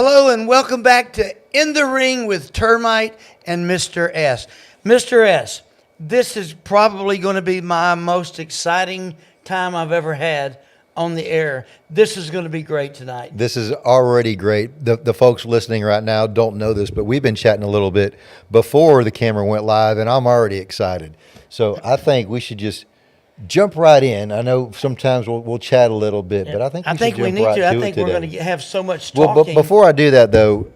Hello and welcome back to In the Ring with Termite and Mr. S. Mr. S, this is probably going to be my most exciting time I've ever had on the air. This is going to be great tonight. This is already great. The folks listening right now don't know this, but we've been chatting a little bit before the camera went live, and I'm already excited. So I think we should just jump right in. I know sometimes we'll chat a little bit, but I think we should jump right to it today. I think we're going to have so much Well, talking. but before I do that, though,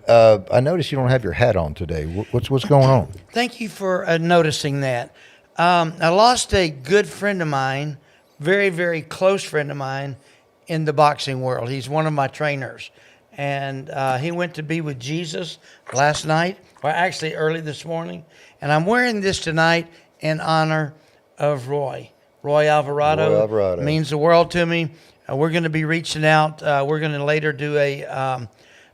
I noticed you don't have your hat on today. What's going on? Thank you for noticing that. I lost a good friend of mine, very, very close friend of mine in the boxing world. He's one of my trainers. And he went to be with Jesus last night, or actually early this morning. And I'm wearing this tonight in honor of Roy. Roy Alvarado means the world to me. We're going to be reaching out. We're going to later do a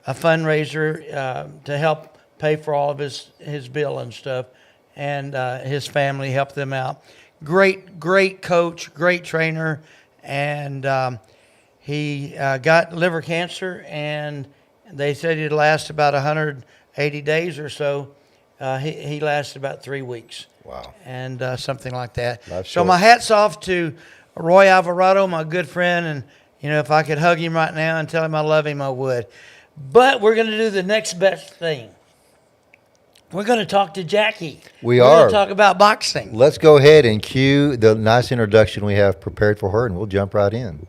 fundraiser to help pay for all of his bill and stuff, and his family, help them out. Great coach, great trainer, and he got liver cancer, and they said he'd last about 180 days or so. He lasted about 3 weeks. Wow. And something like that. Life's So short. my hat's off to Roy Alvarado, my good friend, and if I could hug him right now and tell him I love him, I would. But we're going to do the next best thing. We're going to talk to Jackie. We're going to talk about boxing. Let's go ahead and cue the nice introduction we have prepared for her, and we'll jump right in.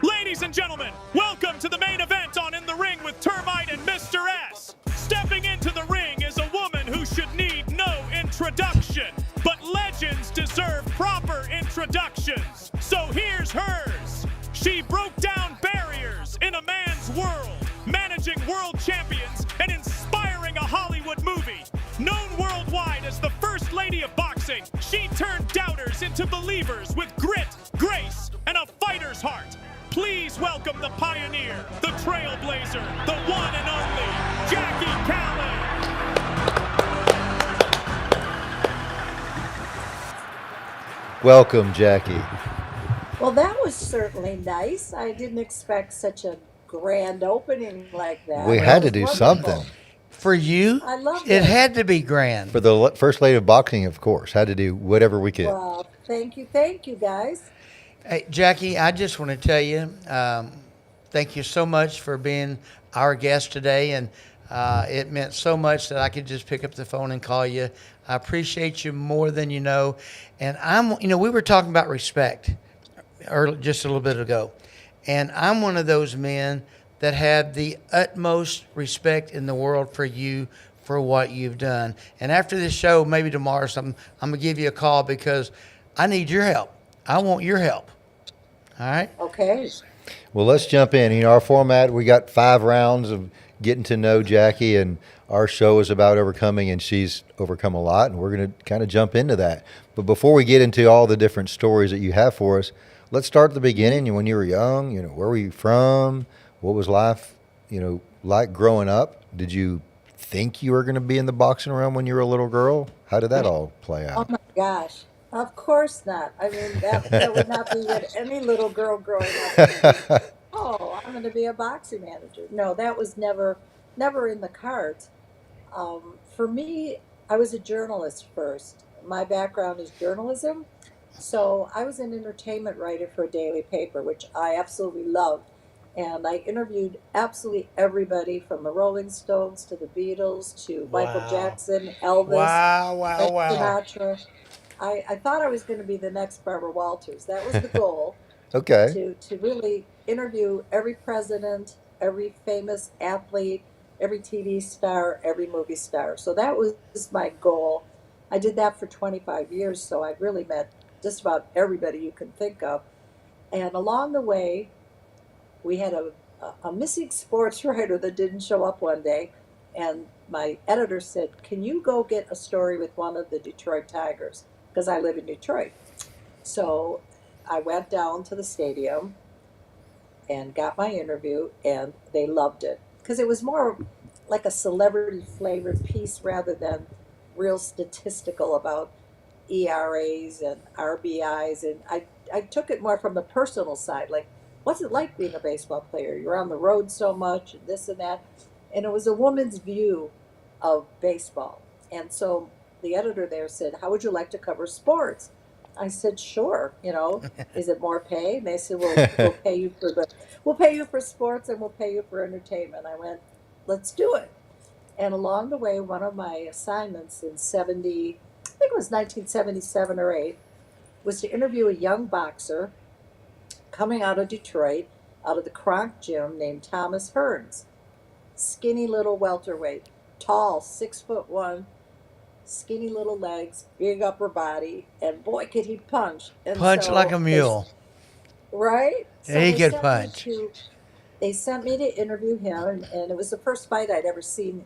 Ladies and gentlemen, welcome to the main event on In the Ring with Termite and Mr. S. Stepping into the ring is a woman who should need no introduction, but legends deserve proper introductions. So here's hers. She broke down barriers in a man's world, managing world champions and inspiring a Hollywood movie. Known worldwide as the First Lady of Boxing, she turned doubters into believers with grit, grace, and a fighter's heart. Please welcome the pioneer, the trailblazer, the one and only Jackie Kallen. Welcome, Jackie. Well, that was certainly nice. I didn't expect such a grand opening like that. We had to do something. For you, I loved it it. had to be grand. For the First Lady of Boxing, of course, had to do whatever we could. Well, thank you, guys. Hey, Jackie, I just want to tell you, thank you so much for being our guest today, and it meant so much that I could just pick up the phone and call you. I appreciate you more than you know, and we were talking about respect just a little bit ago, and I'm one of those men that have the utmost respect in the world for you for what you've done. And after this show, maybe tomorrow or something, I'm gonna give you a call because I need your help. I want your help. All right? Okay. Well, let's jump in. Our format, we got 5 rounds of getting to know Jackie, and our show is about overcoming, and she's overcome a lot, and we're going to kind of jump into that. But before we get into all the different stories that you have for us, let's start at the beginning. When you were young, where were you from? What was life, like growing up? Did you think you were going to be in the boxing realm when you were a little girl? How did that all play Oh out? my gosh. Of course not. I mean, that would not be what any little girl growing up thinking, oh, I'm going to be a boxing manager. No, that was never in the cards. For me, I was a journalist first. My background is journalism. So I was an entertainment writer for a daily paper, which I absolutely loved. And I interviewed absolutely everybody from the Rolling Stones to the Beatles to Michael Jackson, Elvis, Frank Sinatra. I thought I was going to be the next Barbara Walters. That was the goal. Okay. To really interview every president, every famous athlete, every TV star, every movie star. So that was my goal. I did that for 25 years, so I really met just about everybody you can think of. And along the way, we had a missing sports writer that didn't show up one day, and my editor said, can you go get a story with one of the Detroit Tigers? Because I live in Detroit. So I went down to the stadium and got my interview, and they loved it. Because it was more like a celebrity flavored piece rather than real statistical about ERAs and RBIs, and I took it more from the personal side, like what's it like being a baseball player? You're on the road so much, and this and that, and it was a woman's view of baseball, and so the editor there said, "How would you like to cover sports?" I said, "Sure. Is it more pay?" And they said, "Well, we'll pay you for sports, and we'll pay you for entertainment." I went, "Let's do it." And along the way, one of my assignments in 70, I think it was 1977 or 8, was to interview a young boxer coming out of Detroit, out of the Kronk gym, named Thomas Hearns. Skinny little welterweight, tall, 6'1", skinny little legs, big upper body, and boy, could he punch. And Punch like so a mule. right? So He could punch. they sent me to interview him, and it was the first fight I'd ever seen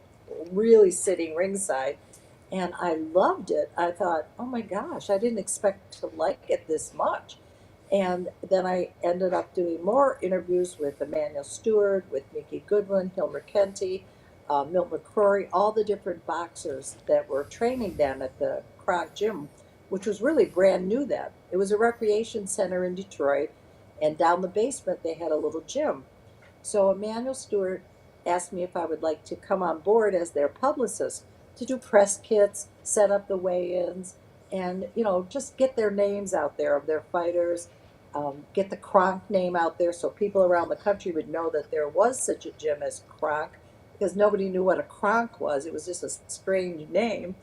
really sitting ringside, and I loved it. I thought, oh my gosh, I didn't expect to like it this much. And then I ended up doing more interviews with Emmanuel Stewart, with Mickey Goodwin, Hilmer Kenty, Milt McCrory, all the different boxers that were training then at the Kronk Gym, which was really brand new then. It was a recreation center in Detroit, and down the basement they had a little gym. So Emmanuel Stewart asked me if I would like to come on board as their publicist to do press kits, set up the weigh-ins, and just get their names out there of their fighters, get the Kronk name out there so people around the country would know that there was such a gym as Kronk, because nobody knew what a Kronk was. It was just a strange name.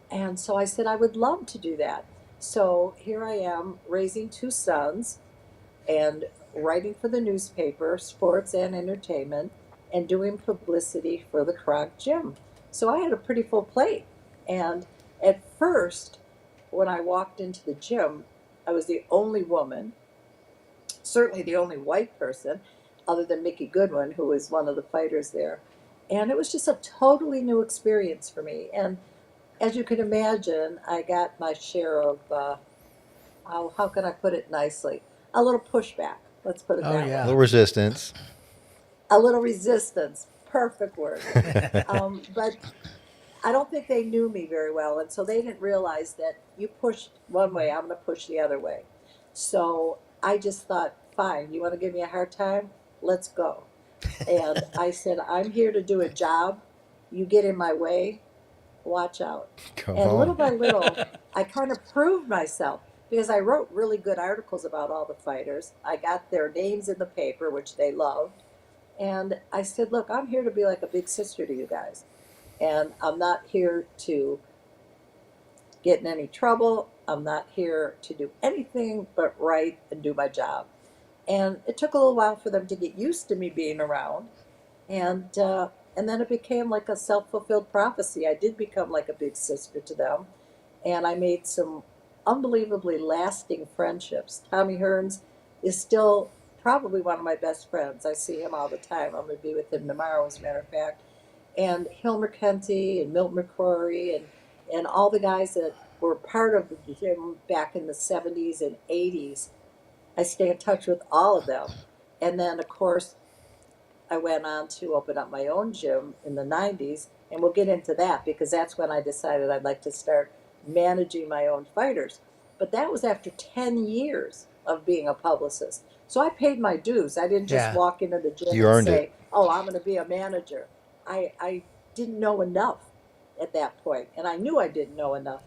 And so I said I would love to do that. So here I am raising two sons and writing for the newspaper, sports and entertainment, and doing publicity for the Kronk Gym. So I had a pretty full plate. And at first, when I walked into the gym, I was the only woman, certainly the only white person, other than Mickey Goodwin, who was one of the fighters there. And it was just a totally new experience for me. And as you can imagine, I got my share of, how can I put it nicely? A little pushback. Let's put it Oh, that yeah. A way. little resistance. A little resistance. Perfect word. But I don't think they knew me very well. And so they didn't realize that you pushed one way, I'm going to push the other way. So I just thought, fine, you want to give me a hard time? Let's go. And I said, I'm here to do a job. You get in my way, watch out. Come And little on. by little, I kind of proved myself because I wrote really good articles about all the fighters. I got their names in the paper, which they loved. And I said, look, I'm here to be like a big sister to you guys. And I'm not here to get in any trouble. I'm not here to do anything but write and do my job. And it took a little while for them to get used to me being around. And then it became like a self-fulfilled prophecy. I did become like a big sister to them. And I made some unbelievably lasting friendships. Tommy Hearns is still probably one of my best friends. I see him all the time. I'm going to be with him tomorrow, as a matter of fact. And Hilmer Kenty and Milt McCrory and all the guys that were part of the gym back in the 70s and 80s. I stay in touch with all of them. And then, of course, I went on to open up my own gym in the 90s, and we'll get into that because that's when I decided I'd like to start managing my own fighters. But that was after 10 years of being a publicist. So I paid my dues. I didn't just Yeah. walk into the gym You and earned say, it. oh, I'm going to be a manager. I didn't know enough at that point, and I knew I didn't know enough.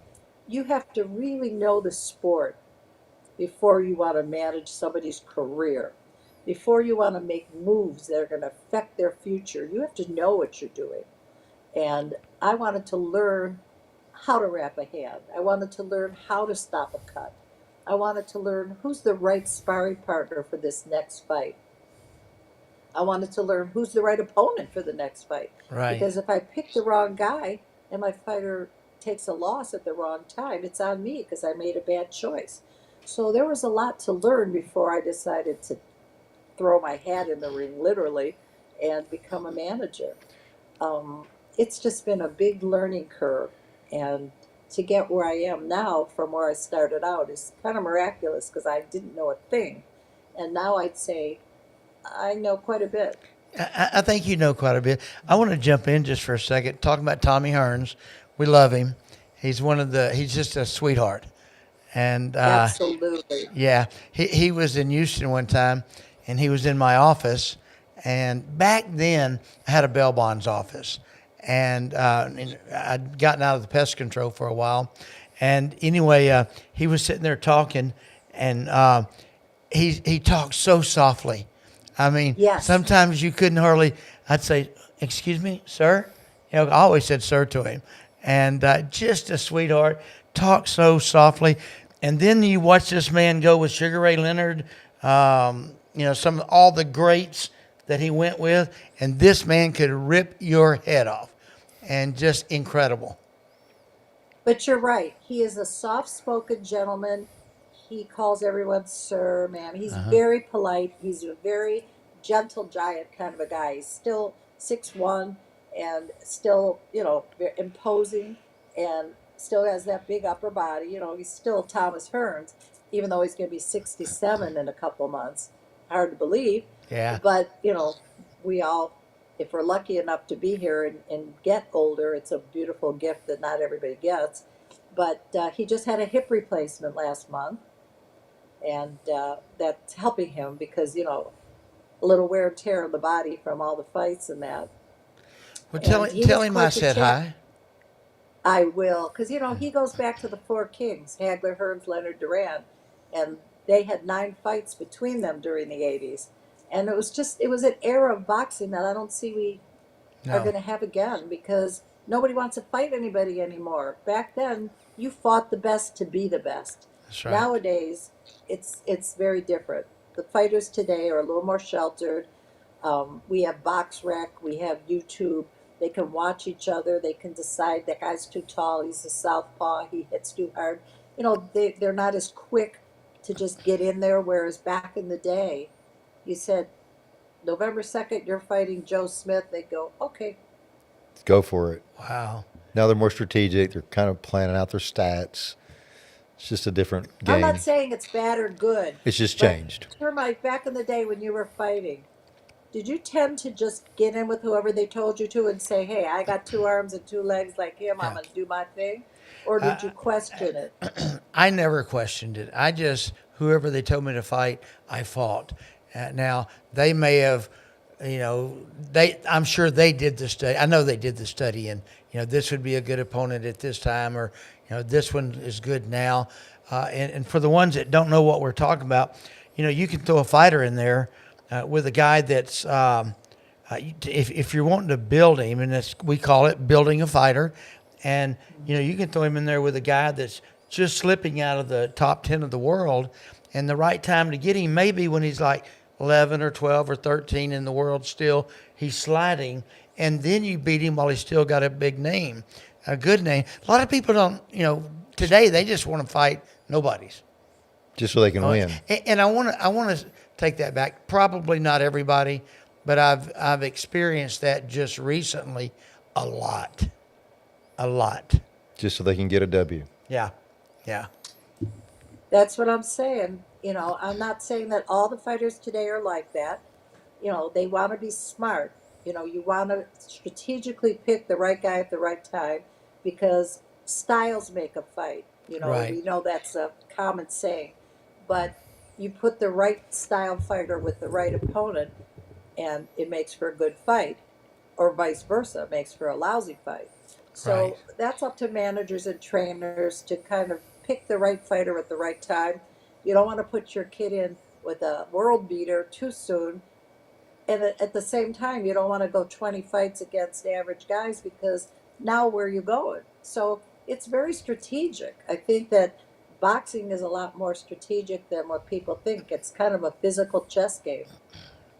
You have to really know the sport before you want to manage somebody's career. Before you want to make moves that are going to affect their future, you have to know what you're doing. And I wanted to learn how to wrap a hand. I wanted to learn how to stop a cut. I wanted to learn who's the right sparring partner for this next fight. I wanted to learn who's the right opponent for the next fight. Right. Because if I pick the wrong guy and my fighter takes a loss at the wrong time, it's on me because I made a bad choice. So there was a lot to learn before I decided to throw my hat in the ring, literally, and become a manager. It's just been a big learning curve. And to get where I am now from where I started out is kind of miraculous because I didn't know a thing. And now I'd say I know quite a bit. I think you know quite a bit. I want to jump in just for a second, talking about Tommy Hearns. We love him. He's just a sweetheart. And Absolutely. yeah, he was in Houston one time, and he was in my office. And back then, I had a bail bonds office, and I'd gotten out of the pest control for a while. And anyway, he was sitting there talking, and he talked so softly. I mean, Yes. sometimes you couldn't hardly. I'd say, "Excuse me, sir." I always said "sir" to him, and just a sweetheart. Talked so softly, and then you watch this man go with Sugar Ray Leonard. Some all the greats that he went with, and this man could rip your head off, and just incredible. But you're right. He is a soft spoken gentleman. He calls everyone sir, ma'am. He's very polite. He's a very gentle giant kind of a guy. He's still 6'1" and still, imposing and still has that big upper body. He's still Thomas Hearns, even though he's going to be 67 in a couple months. Hard to believe. Yeah, But, we all, if we're lucky enough to be here and get older, it's a beautiful gift that not everybody gets. But he just had a hip replacement last month, and that's helping him because, a little wear and tear on the body from all the fights and that. well, And he tell was him I quite the said champ. hi. I will, because he goes back to the four kings: Hagler, Hearns, Leonard, Duran, and they had 9 fights between them during the '80s, and it was an era of boxing that I don't see we are No, going to have again because nobody wants to fight anybody anymore. Back then, you fought the best to be the best. that's right. Nowadays, it's very different. The fighters today are a little more sheltered. We have Box Rec, we have YouTube. They can watch each other. They can decide that guy's too tall. He's a southpaw. He hits too hard. They're not as quick to just get in there. Whereas back in the day, you said November 2nd, you're fighting Joe Smith. They go, okay. Go for it. Wow. Now they're more strategic. They're kind of planning out their stats. It's just a different I'm not game. saying it's bad or good, It's just but changed. Termite, back in the day when you were fighting, did you tend to just get in with whoever they told you to and say, hey, I got 2 arms and 2 legs like him, I'm Yeah. going to do my thing? Or did you question it? I never questioned it. I just, whoever they told me to fight, I fought. Now, they may have, I'm sure they did the study. I know they did the study, and, this would be a good opponent at this time, or, this one is good now. And for the ones that don't know what we're talking about, you can throw a fighter in there with a guy that's, if you're wanting to build him, and we call it building a fighter, and you can throw him in there with a guy that's just slipping out of the top 10 of the world, and the right time to get him maybe when he's like 11 or 12 or 13 in the world still, he's sliding, and then you beat him while he's still got a big name, a good name. A lot of people don't, today they just want to fight nobodies. Just so they can win. And I want to take that back. Probably not everybody, but I've experienced that just recently a lot. A lot. Just so they can get a W. Yeah. Yeah. That's what I'm saying. I'm not saying that all the fighters today are like that. They want to be smart. You want to strategically pick the right guy at the right time because styles make a fight. Right. We know that's a common saying. But you put the right style fighter with the right opponent, and it makes for a good fight, or vice versa, it makes for a lousy fight. So Right. that's up to managers and trainers to kind of pick the right fighter at the right time. You don't want to put your kid in with a world beater too soon. And at the same time, you don't want to go 20 fights against average guys because now where are you going? So it's very strategic. I think that boxing is a lot more strategic than what people think. It's kind of a physical chess game.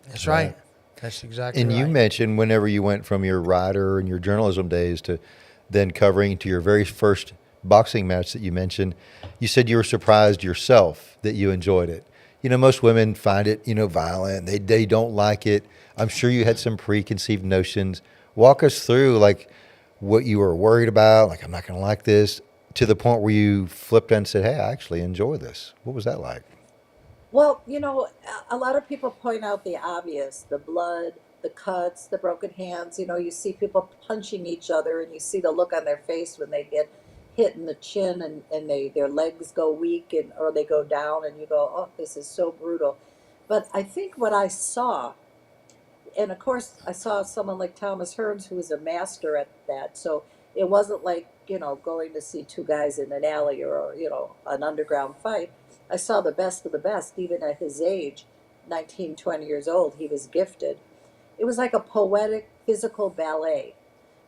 That's right. That's exactly And right. you mentioned whenever you went from your writer and your journalism days to then covering to your very first boxing match that you mentioned, you said you were surprised yourself that you enjoyed it. Most women find it, violent. They don't like it. I'm sure you had some preconceived notions. Walk us through like what you were worried about, like I'm not going to like this, to the point where you flipped and said, "Hey, I actually enjoy this." What was that like? Well, a lot of people point out the obvious, the blood, the cuts, the broken hands. You see people punching each other and you see the look on their face when they get hit in the chin, and their legs go weak, or they go down, and you go, oh, this is so brutal. But I think what I saw, and of course I saw someone like Thomas Hearns, who was a master at that. So it wasn't like, going to see two guys in an alley, or, an underground fight. I saw the best of the best, even at his age, 19, 20 years old. He was gifted. It was like a poetic physical ballet,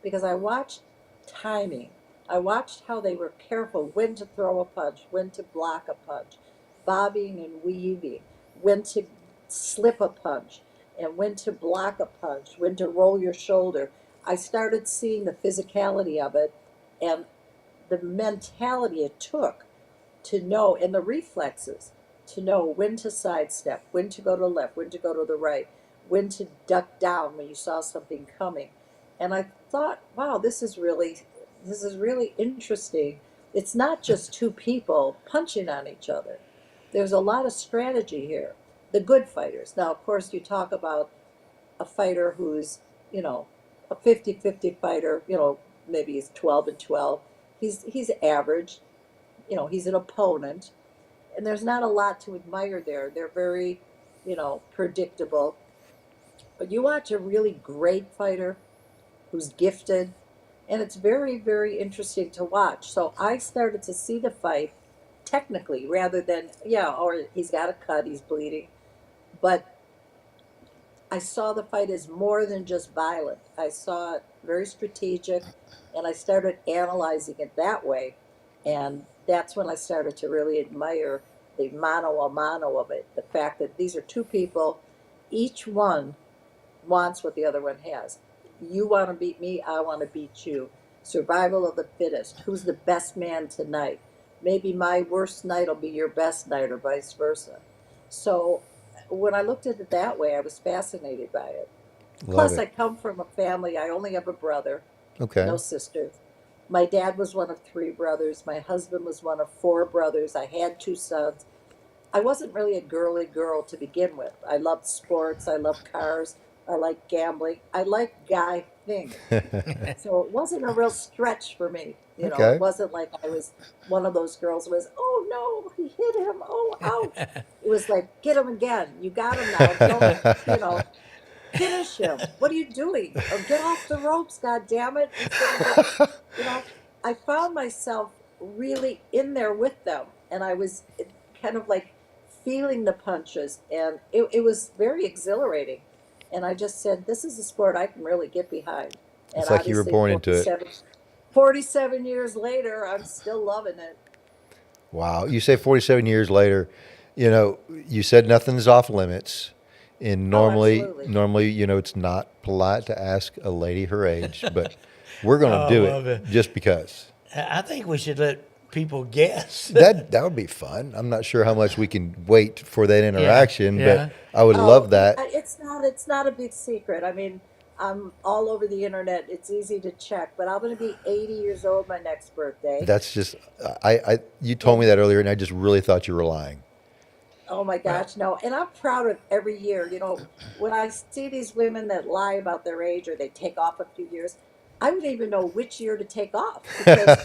because I watched timing. I watched how they were careful when to throw a punch, when to block a punch, bobbing and weaving, when to slip a punch, and when to block a punch, when to roll your shoulder. I started seeing the physicality of it, and the mentality it took to know, and the reflexes to know when to sidestep, when to go to the left, when to go to the right, when to duck down when you saw something coming. And I thought, wow, this is really interesting. It's not just two people punching on each other. There's a lot of strategy here. The good fighters. Now, of course, you talk about a fighter who's, a 50-50 fighter, maybe he's 12 and 12. He's average, he's an opponent, and there's not a lot to admire there. They're very, predictable. But you watch a really great fighter who's gifted, and it's very, very interesting to watch. So I started to see the fight technically, rather than, yeah, or he's got a cut, he's bleeding. But I saw the fight as more than just violent. I saw it very strategic, and I started analyzing it that way. And that's when I started to really admire the mano a mano of it. The fact that these are two people, each one wants what the other one has. You want to beat me, I want to beat you. Survival of the fittest. Who's the best man tonight? Maybe my worst night will be your best night, or vice versa. So when I looked at it that way, I was fascinated by it. Love Plus, I it. come from a family, I only have a brother, Okay. no sisters. My dad was one of three brothers. My husband was one of four brothers. I had two sons. I wasn't really a girly girl to begin with. I loved sports. I loved cars. I liked gambling. I liked guy things. So it wasn't a real stretch for me. It Okay. wasn't like I was one of those girls who was, oh no, he hit him. Oh, ouch. It was like, get him again. You got him now. Don't, you know, finish him. What are you doing? Or get off the ropes, God damn it. Instead of just, you know, I found myself really in there with them. And I was kind of like feeling the punches. And it was very exhilarating. And I just said, this is a sport I can really get behind. And It's like you were obviously, born into it. 47 years later, I'm still loving it. Wow. You say 47 years later, you said nothing's off limits. And Oh, normally, absolutely. normally, it's not polite to ask a lady her age, but we're going I to do love it it. just because. I think we should let people guess. That would be fun. I'm not sure how much we can wait for that interaction, yeah. but I would Oh, love that. it's not a big secret. I mean, I'm all over the internet. It's easy to check, but I'm going to be 80 years old my next birthday. That's just you told me that earlier, and I just really thought you were lying. Oh my gosh, no. And I'm proud of every year. When I see these women that lie about their age, or they take off a few years, I wouldn't even know which year to take off, because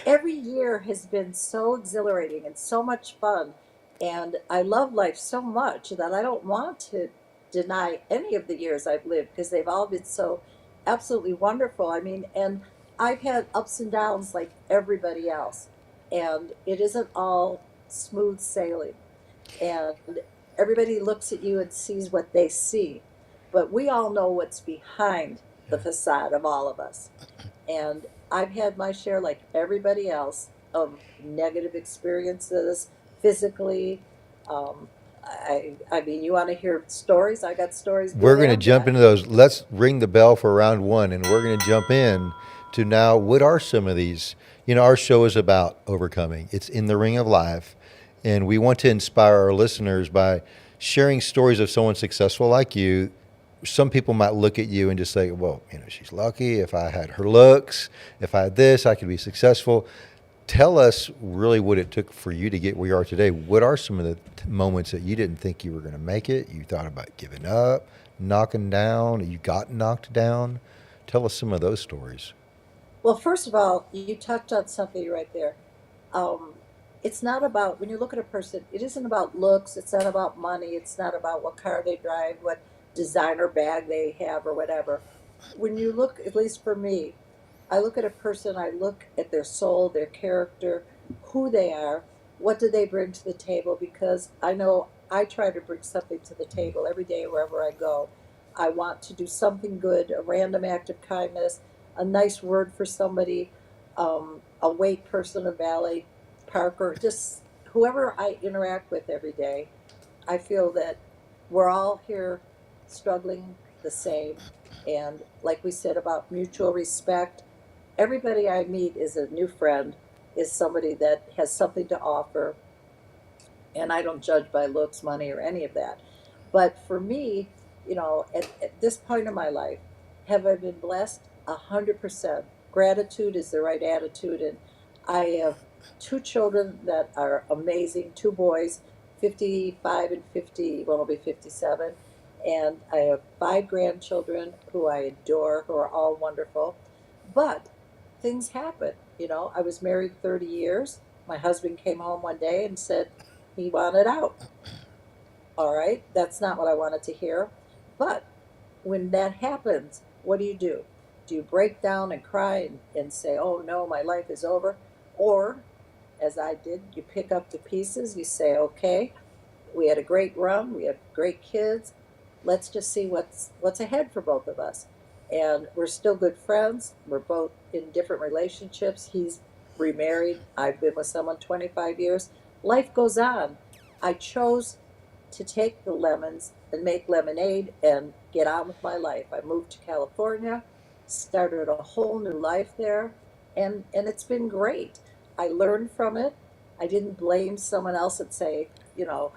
every year has been so exhilarating and so much fun. And I love life so much that I don't want to deny any of the years I've lived, because they've all been so absolutely wonderful. I mean, and I've had ups and downs like everybody else. And it isn't all smooth sailing. And everybody looks at you and sees what they see. But we all know what's behind the facade of all of us. And I've had my share, like everybody else, of negative experiences physically. Um, I mean, you want to hear stories? I got stories We're good going to and jump bad. into those. Let's ring the bell for round one, and we're going to jump in to now. What are some of these? Our show is about overcoming. It's in the ring of life, and we want to inspire our listeners by sharing stories of someone successful like you. Some people might look at you and just say, well, she's lucky. If I had her looks, if I had this, I could be successful. Tell us really what it took for you to get where you are today. What are some of the moments that you didn't think you were going to make it? You thought about giving up, knocking down, you got knocked down. Tell us some of those stories. Well, first of all, you touched on something right there. Um, it's not about, when you look at a person, it isn't about looks, it's not about money, it's not about what car they drive, what designer bag they have, or whatever. When you look, at least for me, I look at a person, I look at their soul, their character, who they are, what do they bring to the table, because I know I try to bring something to the table every day wherever I go. I want to do something good, a random act of kindness, a nice word for somebody, a wait person, a valet parker, just whoever I interact with every day. I feel that we're all here struggling the same. And like we said about mutual respect, everybody I meet is a new friend, is somebody that has something to offer, and I don't judge by looks, money, or any of that. But for me, at this point in my life, have I been blessed? 100%. Gratitude is the right attitude, and I have two children that are amazing. Two boys, 55 and 50. Well, will be 57, and I have five grandchildren who I adore, who are all wonderful. But things happen. I was married 30 years. My husband came home one day and said he wanted out. All right, that's not what I wanted to hear. But when that happens, what do you do? Do you break down and cry and say, oh no, my life is over? Or, as I did, you pick up the pieces, you say, okay, we had a great run. We have great kids. Let's just see what's ahead for both of us. And we're still good friends. We're both in different relationships. He's remarried. I've been with someone 25 years. Life goes on. I chose to take the lemons and make lemonade and get on with my life. I moved to California, started a whole new life there, and it's been great. I learned from it. I didn't blame someone else and say,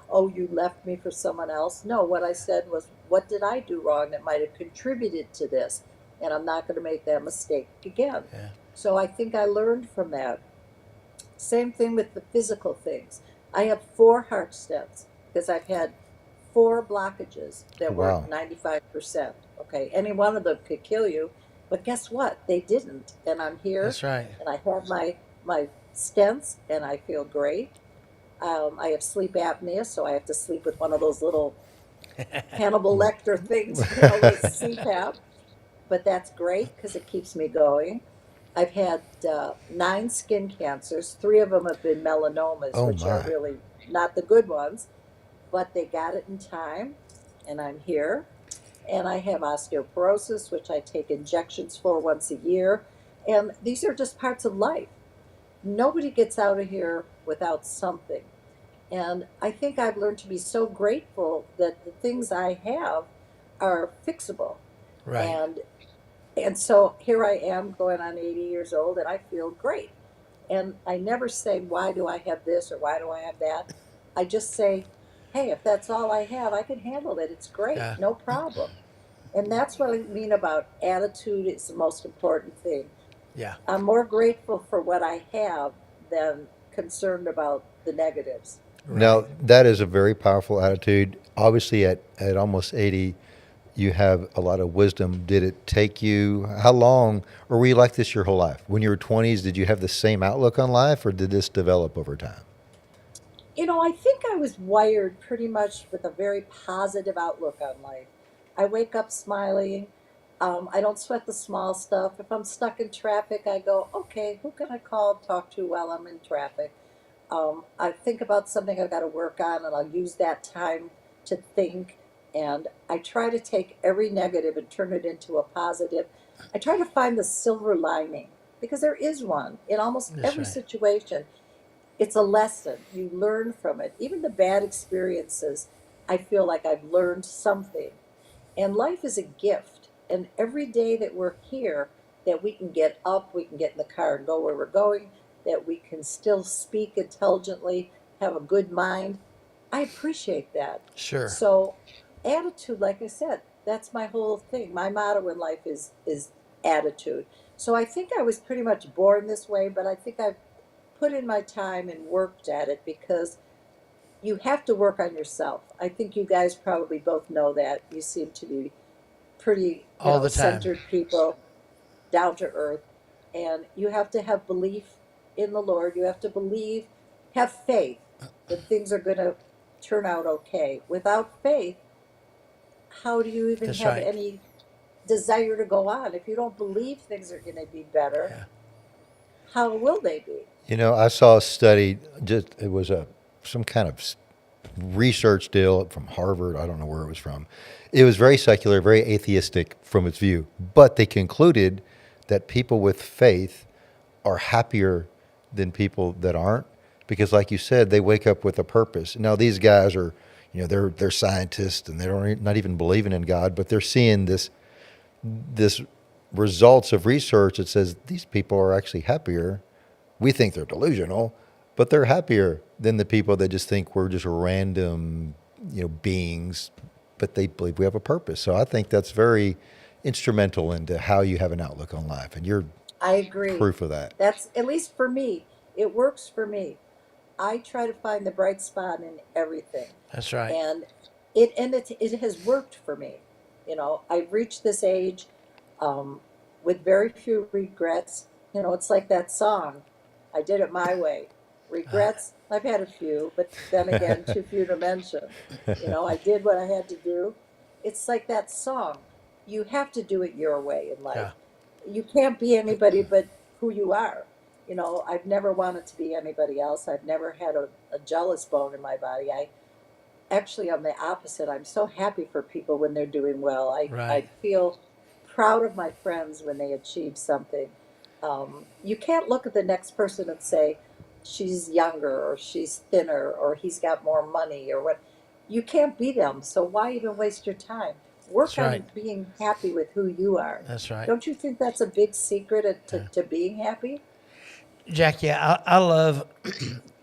oh, you left me for someone else. No, what I said was, what did I do wrong that might have contributed to this? And I'm not going to make that mistake again. Yeah. So I think I learned from that. Same thing with the physical things. I have four heart stents because I've had four blockages that were Wow. 95%. Okay, any one of them could kill you, but guess what? They didn't, and I'm here, That's right. and I have my stents, and I feel great. I have sleep apnea, so I have to sleep with one of those little Hannibal Lecter things, with CPAP, but that's great because it keeps me going. I've had nine skin cancers. Three of them have been melanomas, Oh which are my. really not the good ones, but they got it in time, and I'm here. And I have osteoporosis, which I take injections for once a year. And these are just parts of life. Nobody gets out of here without something. And I think I've learned to be so grateful that the things I have are fixable. Right. And and so here I am going on 80 years old and I feel great. And I never say, why do I have this or why do I have that? I just say, hey, if that's all I have, I can handle it. It's great, Yeah. no problem. And that's what I mean about attitude is the most important thing. Yeah. I'm more grateful for what I have than concerned about the negatives. Now, Right. that is a very powerful attitude. Obviously, at almost 80, you have a lot of wisdom. Did it take you, how long, or were you like this your whole life? When you were 20s, did you have the same outlook on life, or did this develop over time? I think I was wired pretty much with a very positive outlook on life. I wake up smiling. I don't sweat the small stuff. If I'm stuck in traffic, I go, okay, who can I call, talk to while I'm in traffic? I think about something I've got to work on, and I'll use that time to think. And I try to take every negative and turn it into a positive. I try to find the silver lining because there is one in almost That's every right. situation. It's a lesson. You learn from it. Even the bad experiences, I feel like I've learned something. And life is a gift. And every day that we're here, that we can get up, we can get in the car and go where we're going, that we can still speak intelligently, have a good mind. I appreciate that. Sure. So, attitude, like I said, that's my whole thing. My motto in life is attitude. So I think I was pretty much born this way, but I think I've put in my time and worked at it because you have to work on yourself. I think you guys probably both know that. You seem to be pretty, All the time. centered people, down to earth. And you have to have belief in the Lord. You have to believe, have faith that things are going to turn out okay. Without faith, how do you even That's have right. any desire to go on? If you don't believe things are going to be better, Yeah. how will they be? I saw a study. Just it was a some kind of research deal from Harvard. I don't know where it was from. It was very secular, very atheistic from its view, but they concluded that people with faith are happier than people that aren't because, like you said, they wake up with a purpose. Now these guys are, they're scientists and they're not even believing in God, but they're seeing this results of research that says these people are actually happier. We think they're delusional, but they're happier than the people that just think we're just random, beings, but they believe we have a purpose. So I think that's very instrumental into how you have an outlook on life, and you're I agree. proof of that. That's at least for me. It works for me. I try to find the bright spot in everything. That's right. And it has worked for me. I've reached this age um, with very few regrets. It's like that song, I did it my way. Regrets, I've had a few, but then again, too few to mention. I did what I had to do. It's like that song. You have to do it your way in life. Yeah. You can't be anybody but who you are. I've never wanted to be anybody else. I've never had a jealous bone in my body. Actually, I'm the opposite. I'm so happy for people when they're doing well. I Right. feel proud of my friends when they achieve something. You can't look at the next person and say she's younger or she's thinner or he's got more money or what. You can't be them. So why even waste your time? Work That's right. on being happy with who you are. That's right. Don't you think that's a big secret to being happy? Jackie, I love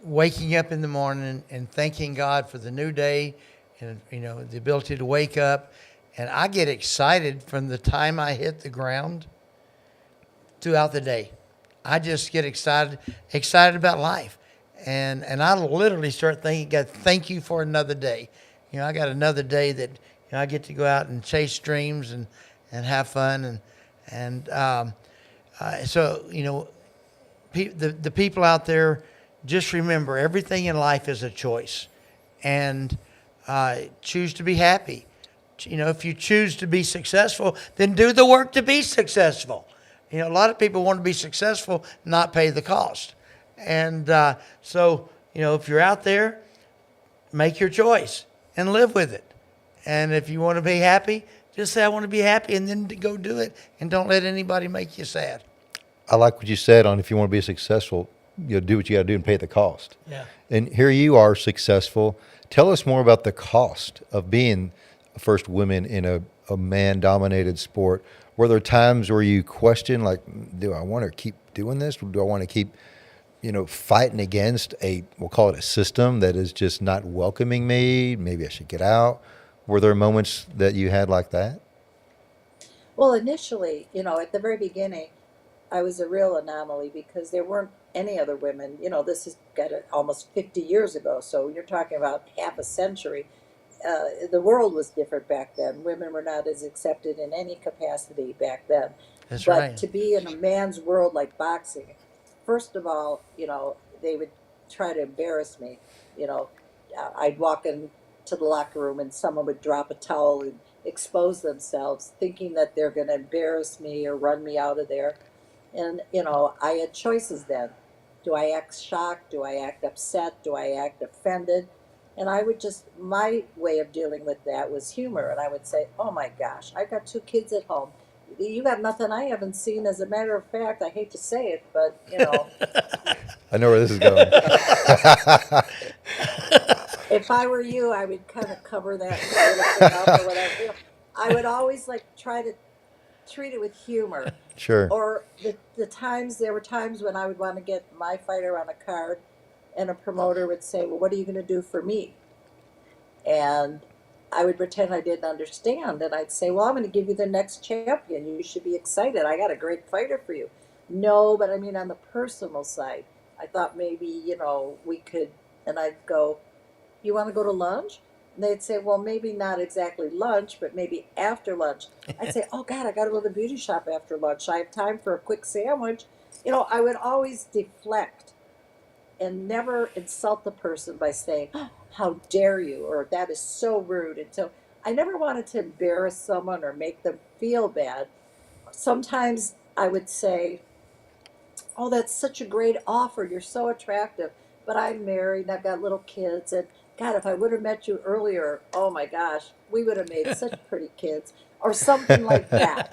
waking up in the morning and thanking God for the new day and, the ability to wake up. And I get excited from the time I hit the ground throughout the day. I just get excited about life. And I literally start thinking, God, thank you for another day. I got another day that, I get to go out and chase dreams and have fun. So, the people out there, just remember everything in life is a choice, and choose to be happy. If you choose to be successful, then do the work to be successful. A lot of people want to be successful, not pay the cost. And so, if you're out there, make your choice and live with it. And if you want to be happy, just say, I want to be happy, and then go do it. And don't let anybody make you sad. I like what you said on if you want to be successful, do what you got to do and pay the cost. Yeah. And here you are successful. Tell us more about the cost of being first women in a man-dominated sport. Were there times where you question, like, do I want to keep doing this? Do I want to keep, fighting against we'll call it a system that is just not welcoming me? Maybe I should get out. Were there moments that you had like that? Well, initially, at the very beginning, I was a real anomaly because there weren't any other women. This is almost 50 years ago, so you're talking about half a century. The world was different back then. Women were not as accepted in any capacity back then. That's But right. to be in a man's world like boxing, first of all, they would try to embarrass me. You know, I'd walk into the locker room and someone would drop a towel and expose themselves, thinking that they're going to embarrass me or run me out of there. And, I had choices then. Do I act shocked? Do I act upset? Do I act offended? And I would my way of dealing with that was humor. And I would say, oh my gosh, I've got two kids at home. You got nothing I haven't seen. As a matter of fact, I hate to say it, but, I know where this is going. if I were you, I would kind of cover that little thing up or whatever. I would always try to treat it with humor. Sure. Or there were times when I would want to get my fighter on a card, and a promoter would say, "Well, what are you going to do for me?" And I would pretend I didn't understand, and I'd say, "Well, I'm going to give you the next champion. You should be excited. I got a great fighter for you." No, but I mean on the personal side, I thought maybe we could, and I'd go, "You want to go to lunch?" And they'd say, "Well, maybe not exactly lunch, but maybe after lunch." I'd say, "Oh God, I got to go to the beauty shop after lunch. I have time for a quick sandwich." I would always deflect and never insult the person by saying, "Oh, how dare you," or "that is so rude." And so I never wanted to embarrass someone or make them feel bad. Sometimes I would say, "Oh, that's such a great offer. You're so attractive. But I'm married and I've got little kids. And God, if I would have met you earlier, oh my gosh, we would have made such pretty kids," or something like that.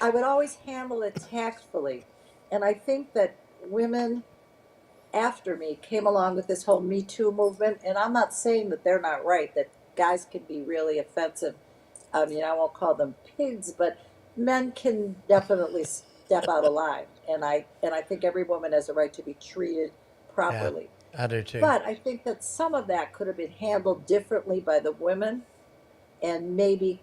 I would always handle it tactfully. And I think that women after me came along with this whole Me Too movement. And I'm not saying that they're not right, that guys can be really offensive. I mean, I won't call them pigs, but men can definitely step out of line. And I think every woman has a right to be treated Yeah, properly. I do too. But I think that some of that could have been handled differently by the women and maybe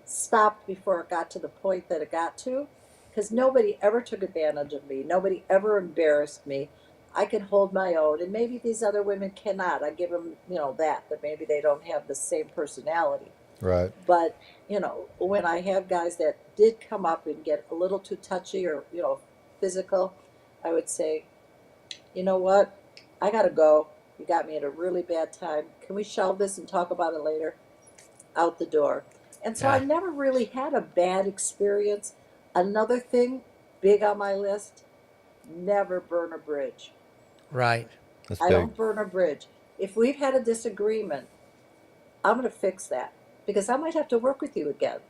stopped before it got to the point that it got to, because nobody ever took advantage of me. Nobody ever embarrassed me. I can hold my own, and maybe these other women cannot. I give them, that maybe they don't have the same personality. Right. But, when I have guys that did come up and get a little too touchy or, physical, I would say, "You know what? I got to go. You got me at a really bad time. Can we shelve this and talk about it later?" Out the door. And so I Yeah, never really had a bad experience. Another thing big on my list, never burn a bridge. right. That's I big. don't burn a bridge. If we've had a disagreement, I'm going to fix that because I might have to work with you again.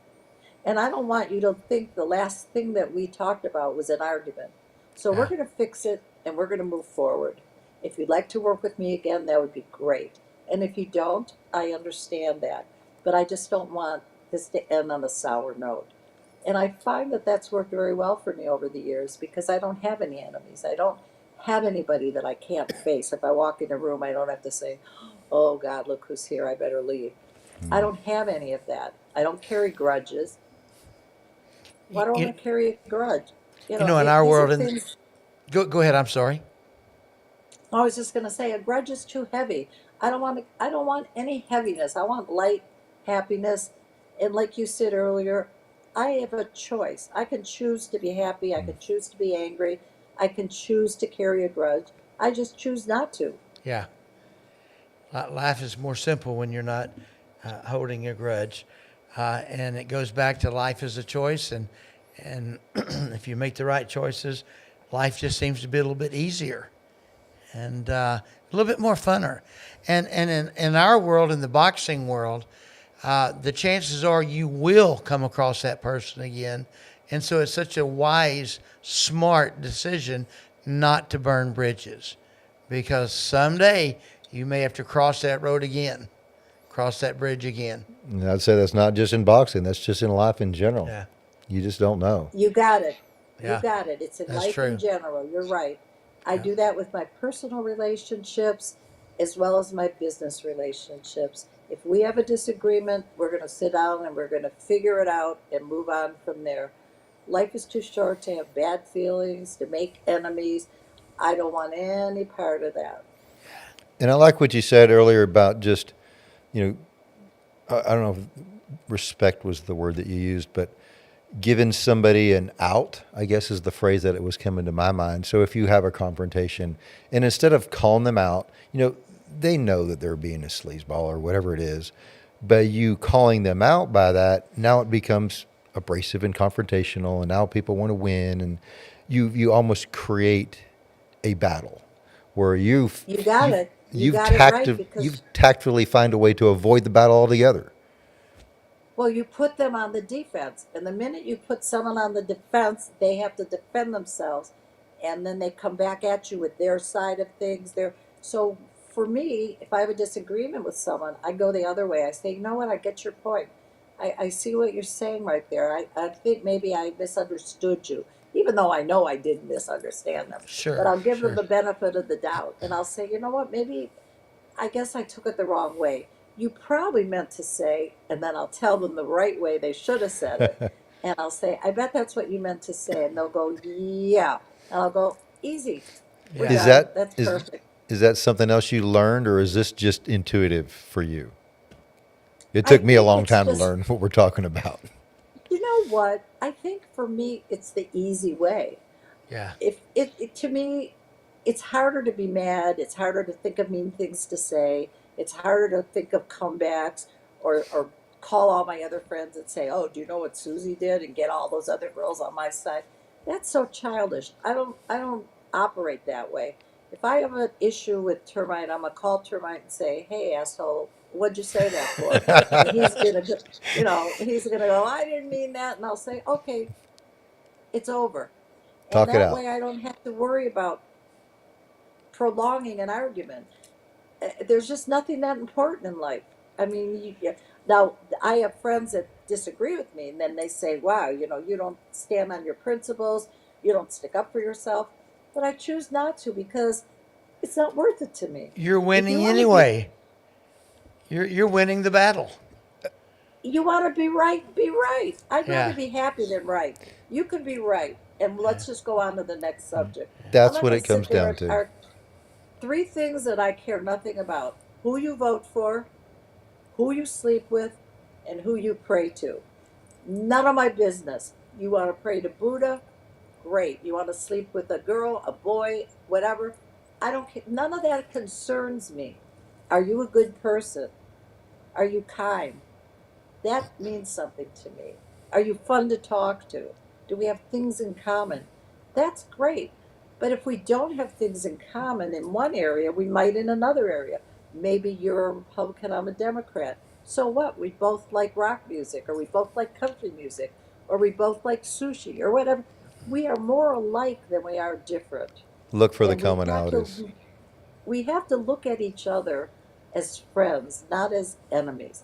And I don't want you to think the last thing that we talked about was an argument. So we're Yeah, going to fix it and we're going to move forward. If you'd like to work with me again, that would be great. And if you don't, I understand that. But I just don't want this to end on a sour note. And I find that that's worked very well for me over the years because I don't have any enemies. I don't have anybody that I can't face. If I walk in a room, I don't have to say, "Oh God, look who's here. I better leave." I don't have any of that. I don't carry grudges. Why you, do I you, want to carry a grudge? in our These are world, and things. go ahead. I'm sorry. I was just going to say, a grudge is too heavy. I don't want to. I don't want any heaviness. I want light, happiness, and like you said earlier, I have a choice. I can choose to be happy. I can choose to be angry. I can choose to carry a grudge. I just choose not to. Yeah, life is more simple when you're not holding a grudge, and it goes back to life is a choice, and if you make the right choices, life just seems to be a little bit easier and a little bit more funner. And in our world, in the boxing world, the chances are you will come across that person again. And so it's such a wise, smart decision not to burn bridges because someday you may have to cross that road again, cross that bridge again. And I'd say that's not just in boxing. That's just in life in general. Yeah, You just don't know. You got it. You yeah, got it. It's in that's life in true. general. You're right. I Yeah, do that with my personal relationships as well as my business relationships. If we have a disagreement, we're going to sit down and we're going to figure it out and move on from there. Life is too short to have bad feelings, to make enemies. I don't want any part of that. And I like what you said earlier about just, you know, I don't know if respect was the word that you used, but giving somebody an out, I guess is the phrase that it was coming to my mind. So if you have a confrontation and instead of calling them out, they know that they're being a sleazeball or whatever it is, but you calling them out by that, now it becomes abrasive and confrontational, and now people want to win, and you almost create a battle where You got it. You you've got it right you've because, tactfully find a way to avoid the battle altogether. well, you put them on the defense. And the minute you put someone on the defense, they have to defend themselves. And then they come back at you with their side of things. So for me, if I have a disagreement with someone, I go the other way. I say, "You know what? I get your point. I see what you're saying right there. I think maybe I misunderstood you, even though I know I didn't misunderstand them. But sure, I'll give them sure. the benefit of the doubt. And I'll say, "You know what? Maybe I guess I took it the wrong way. You probably meant to say," and then I'll tell them the right way they should have said it. And I'll say, "I bet that's what you meant to say." And they'll go, "Yeah." And I'll go, "Easy. We're Yeah. Is done. that That's is perfect." is that something else you learned, or is this just intuitive for you? It I took me a think long it's time to just, learn what we're talking about. what? I think for me, it's the easy way. Yeah. If it to me, it's harder to be mad. It's harder to think of mean things to say. It's harder to think of comebacks or call all my other friends and say, "Oh, do you know what Susie did?" and get all those other girls on my side. That's so childish. I don't operate that way. If I have an issue with Termite, I'm gonna call Termite and say, "Hey, asshole, what'd you say that for?" And he's gonna go, "I didn't mean that," and I'll say, "Okay, it's over." And Talk it that out. way I don't have to worry about prolonging an argument. There's just nothing that important in life. I mean, now I have friends that disagree with me, and then they say, "Wow, you don't stand on your principles, you don't stick up for yourself." But I choose not to because it's not worth it to me. You're If you winning want to be, anyway. You're winning the battle. you want to be right, be right. I'd rather Yeah. be happy than right. You can be right, and let's just go on to the next subject. I'm That's not what going it to comes sit there down and to. argue. Three things that I care nothing about: who you vote for, who you sleep with, and who you pray to. None of my business. You want to pray to Buddha? Great. You want to sleep with a girl, a boy, whatever? I don't care. None of that concerns me. Are you a good person? Are you kind? That means something to me. Are you fun to talk to? Do we have things in common? That's great. But if we don't have things in common in one area, we might in another area. Maybe you're a Republican, I'm a Democrat. So what? We both like rock music, or we both like country music, or we both like sushi, or whatever. We are more alike than we are different. Look for the And commonalities. we have to look at each other as friends, not as enemies.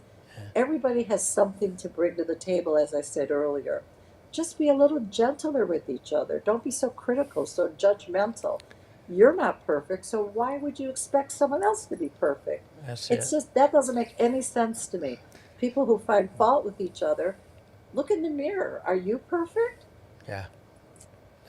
Everybody has something to bring to the table, as I said earlier. Just be a little gentler with each other. Don't be so critical, so judgmental. You're not perfect, so why would you expect someone else to be perfect? That's It's it. just that doesn't make any sense to me. People who find fault with each other, look in the mirror. Are you perfect? Yeah.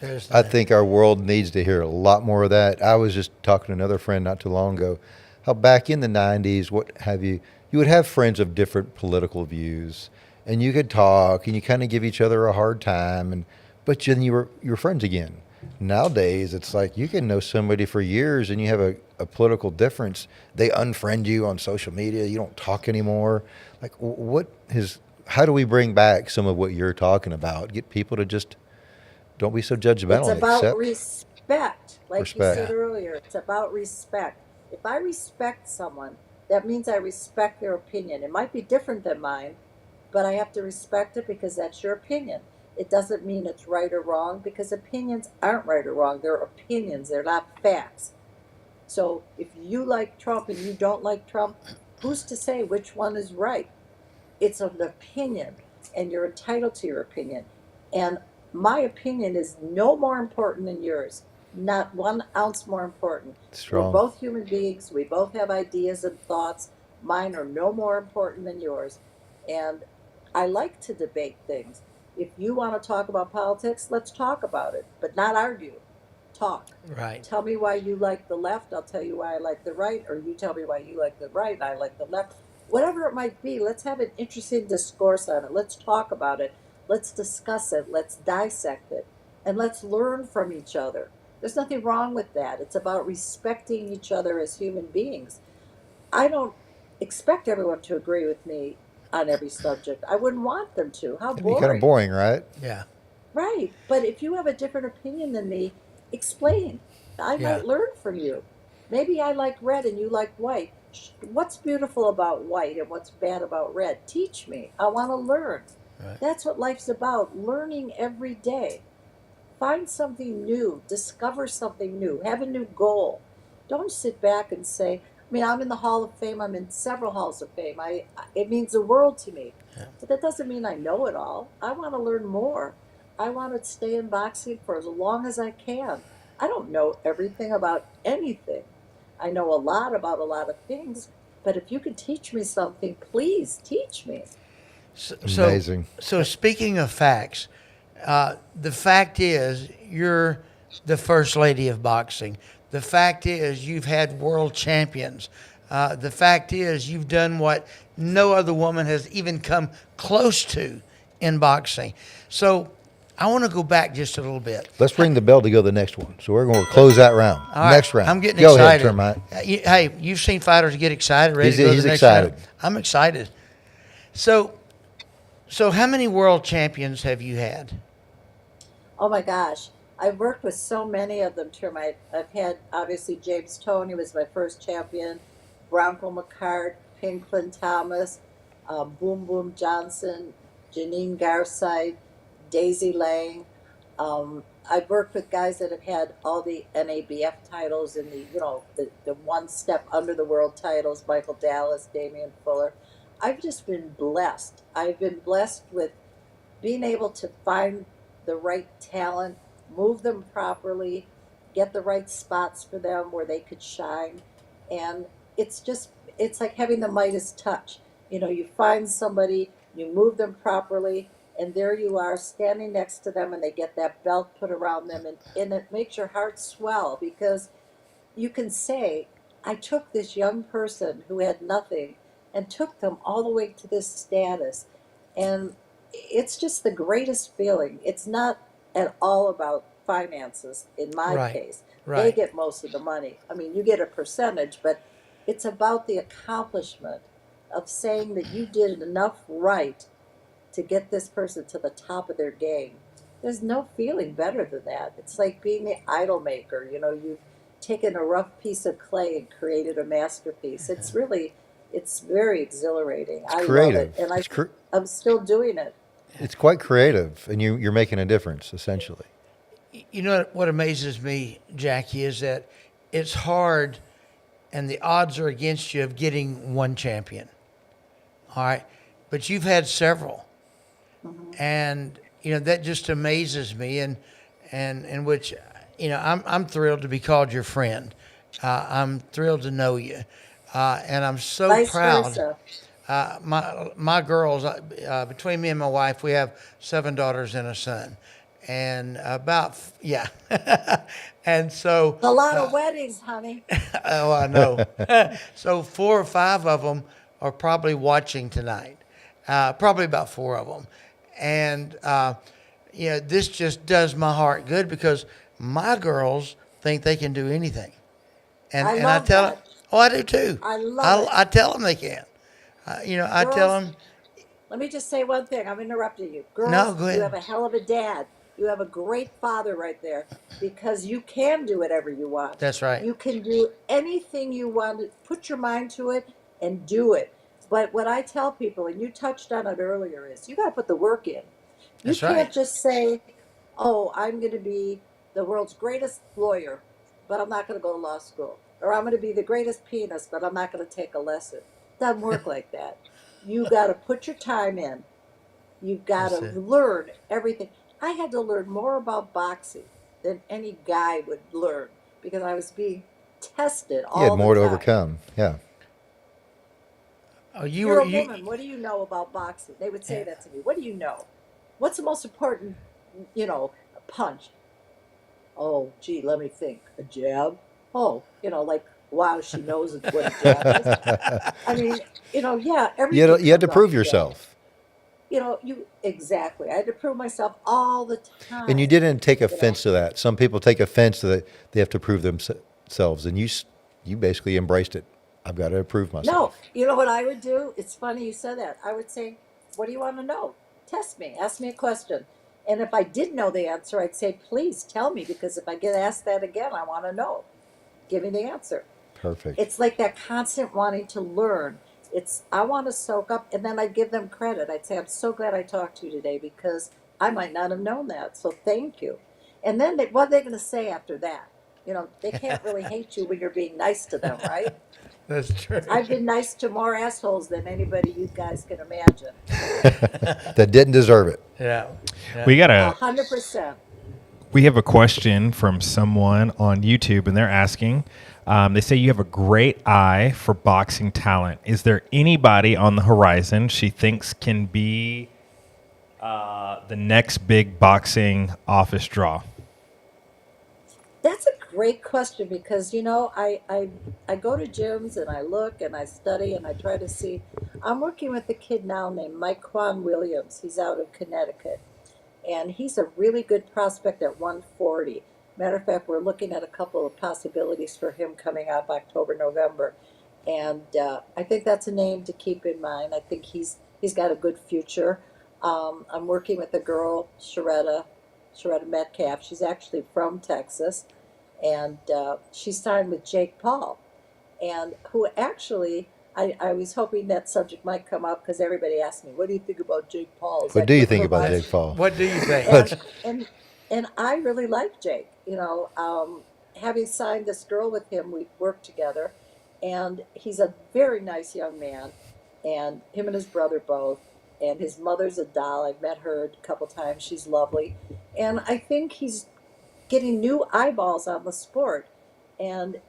There's I the. think our world needs to hear a lot more of that. I was just talking to another friend not too long ago, how back in the 90s, what have you, you would have friends of different political views and you could talk and you kind of give each other a hard time and but then you were friends again. Nowadays, it's like you can know somebody for years and you have a political difference. They unfriend you on social media. You don't talk anymore. Like what is how do we bring back some of what you're talking about? Get people to just don't be so It's judgmental and about accept respect. Like you respect. said Yeah. earlier, it's about respect. If I respect someone, that means I respect their opinion. It might be different than mine, but I have to respect it because that's your opinion. It doesn't mean it's right or wrong because opinions aren't right or wrong. They're opinions, they're not facts. So if you like Trump and you don't like Trump, who's to say which one is right? It's an opinion, and you're entitled to your opinion. And my opinion is no more important than yours, not 1 ounce more important. We're Strong. both human beings, we both have ideas and thoughts. Mine are no more important than yours. And I like to debate things. If you want to talk about politics, let's talk about it, but not argue. Talk. Right. Tell me why you like the left, I'll tell you why I like the right, or you tell me why you like the right and I like the left. Whatever it might be, let's have an interesting discourse on it. Let's talk about it. Let's discuss it. Let's dissect it. And let's learn from each other. There's nothing wrong with that. It's about respecting each other as human beings. I don't expect everyone to agree with me on every subject. I wouldn't want them to. How It'd be kind of boring. boring, right? Yeah. Right. But if you have a different opinion than me, explain. I Yeah. might learn from you. Maybe I like red and you like white. What's beautiful about white and what's bad about red? Teach me. I want to learn. Right. That's what life's about, learning every day. Find something new, discover something new, have a new goal. Don't sit back and say, I mean, I'm in the Hall of Fame, I'm in several halls of fame. It means the world to me. Yeah. But that doesn't mean I know it all. I want to learn more. I want to stay in boxing for as long as I can. I don't know everything about anything. I know a lot about a lot of things, but if you can teach me something, please teach me. So, Amazing. so speaking of facts, the fact is you're the first lady of boxing. The fact is you've had world champions. The fact is you've done what no other woman has even come close to in boxing. So I want to go back just a little bit. Let's ring the bell to go to the next one. So we're going to close that round. All right, Next round. I'm getting go excited. Ahead, Termite. Hey, you've seen fighters get excited, ready He's- to go to he's the next excited. round. I'm excited. So how many world champions have you had? Oh my gosh. I've worked with so many of them, Termite. I've had, obviously, James Toney was my first champion, Bronco McCart, Pinklin Thomas, Boom Boom Johnson, Janine Garside, Daisy Lang. I've worked with guys that have had all the NABF titles and the one step under the world titles, Michael Dallas, Damian Fuller. I've just been blessed. I've been blessed with being able to find the right talent, move them properly, get the right spots for them where they could shine. And it's like having the Midas touch. You find somebody, you move them properly, and there you are standing next to them, and they get that belt put around them, and it makes your heart swell because you can say, I took this young person who had nothing and took them all the way to this status. And it's just the greatest feeling. It's not at all about finances in my Right, case. They right. get most of the money. I mean, you get a percentage, but it's about the accomplishment of saying that you did enough right to get this person to the top of their game. There's no feeling better than that. It's like being the idol maker. You've taken a rough piece of clay and created a masterpiece. It's very exhilarating. It's I love creative. it, and It's I'm still doing it. it's quite creative, and you're making a difference, essentially. You know what amazes me, Jackie, is that it's hard and the odds are against you of getting one champion. All right. But you've had several. And, that just amazes me. And which, I'm thrilled to be called your friend. I'm thrilled to know you. And I'm so Vice proud. versa. My girls, between me and my wife, we have 7 daughters and a son. And yeah. And so, A lot of weddings, honey. oh, I know. So 4 or 5 of them are probably watching tonight. Probably about 4 of them. And, this just does my heart good because my girls think they can do anything. And, I and love I tell them, that. oh, I do too. I love it. I tell them they can. I tell Girls, them, let me just say one thing. I'm interrupting you. no, Girls, go you have ahead. a hell of a dad. You have a great father right there because you can do whatever you want. That's right. You can do anything you want. Put your mind to it and do it. But what I tell people, and you touched on it earlier, is you got to put the work in. You That's right. can't just say, oh, I'm going to be the world's greatest lawyer, but I'm not going to go to law school. Or I'm going to be the greatest pianist, but I'm not going to take a lesson. It doesn't work like that. You got to put your time in. You've got to That's it. learn everything. I had to learn more about boxing than any guy would learn because I was being tested You had all the more to time. overcome. Yeah. Oh, You're a woman. What do you know about boxing? They would say yeah. that to me. What do you know? What's the most important, punch? Oh, gee, let me think. A jab? Oh, like, wow, she knows what a jab is. I mean, yeah, everything You had to comes off prove the jab. yourself. Exactly. I had to prove myself all the And you time. didn't take You know, offense to that. Some people take offense to that they have to prove themselves, and you basically embraced it. I've got to prove no, myself. you know what I would do? It's funny you said that. I would say, what do you want to know? Test me. Ask me a question. And if I did know the answer, I'd say, please tell me because if I get asked that again, I want to know. Give me the answer. Perfect. It's like that constant wanting to learn. I want to soak up, and then I'd give them credit. I'd say, I'm so glad I talked to you today because I might not have known that. So thank you. And then what are they going to say after that? They can't really hate you when you're being nice to them, right? That's true. I've been nice to more assholes than anybody you guys can imagine. That didn't deserve it. Yeah. We got a 100%. we have a question from someone on YouTube, and they're asking. They say you have a great eye for boxing talent. Is there anybody on the horizon she thinks can be the next big boxing office draw? That's a great question because I go to gyms and I look and I study and I try to see. I'm working with a kid now named Mike Quan Williams. He's out of Connecticut, and he's a really good prospect at 140. Matter of fact, we're looking at a couple of possibilities for him coming up October, November, and I think that's a name to keep in mind. I think he's got a good future. I'm working with a girl, Sharetta Metcalf. She's actually from Texas, and she's signed with Jake Paul, and who actually I was hoping that subject might come up because everybody asked me, "What do you think about Jake Paul? Is What that do you good think for about That's, Jake boxing?" Paul? what do you think? And and and I really like Jake. Having signed this girl with him, we've worked together, and he's a very nice young man, and him and his brother both, and his mother's a doll. I've met her a couple times. She's lovely, and I think he's getting new eyeballs on the sport. And,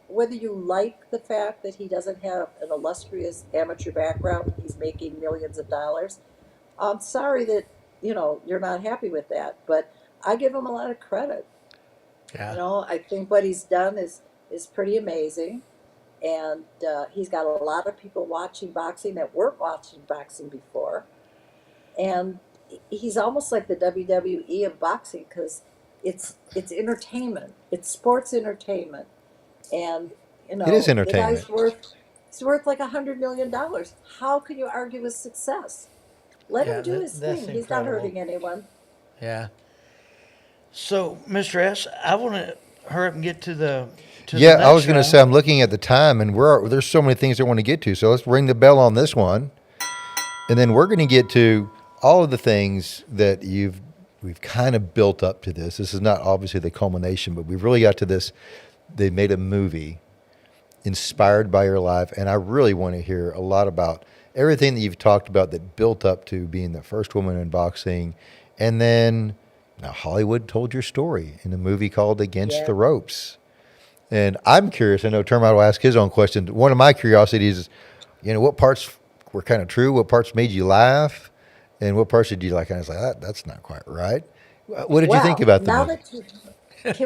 whether you like the fact that he doesn't have an illustrious amateur background, he's making millions of dollars. I'm sorry that, you're not happy with that, but I give him a lot of credit. Yeah. I think what he's done is pretty amazing. And he's got a lot of people watching boxing that weren't watching boxing before, and he's almost like the WWE of boxing because it's entertainment, it's sports entertainment, and It is the entertainment. guy's worth he's worth like $100 million. How can you argue with success? Let him Yeah, do his that's thing. He's not incredible. hurting anyone. Yeah. So, Mr. S, I want to hurry up and get to the Yeah, I was next going to say round. I'm looking at the time, and there's so many things I want to get to. So let's ring the bell on this one, and then we're going to get to all of the things that we've kind of built up to this. This is not obviously the culmination, but we've really got to this. They made a movie inspired by your life, and I really want to hear a lot about everything that you've talked about that built up to being the first woman in boxing, and then now Hollywood told your story in a movie called Against Yeah. the Ropes. And I'm curious. I know Termite will ask his own question. One of my curiosities is, what parts were kind of true, what parts made you laugh, and what parts did you like? And I was like, that's not quite right. What did you think Well, about the now movie? that you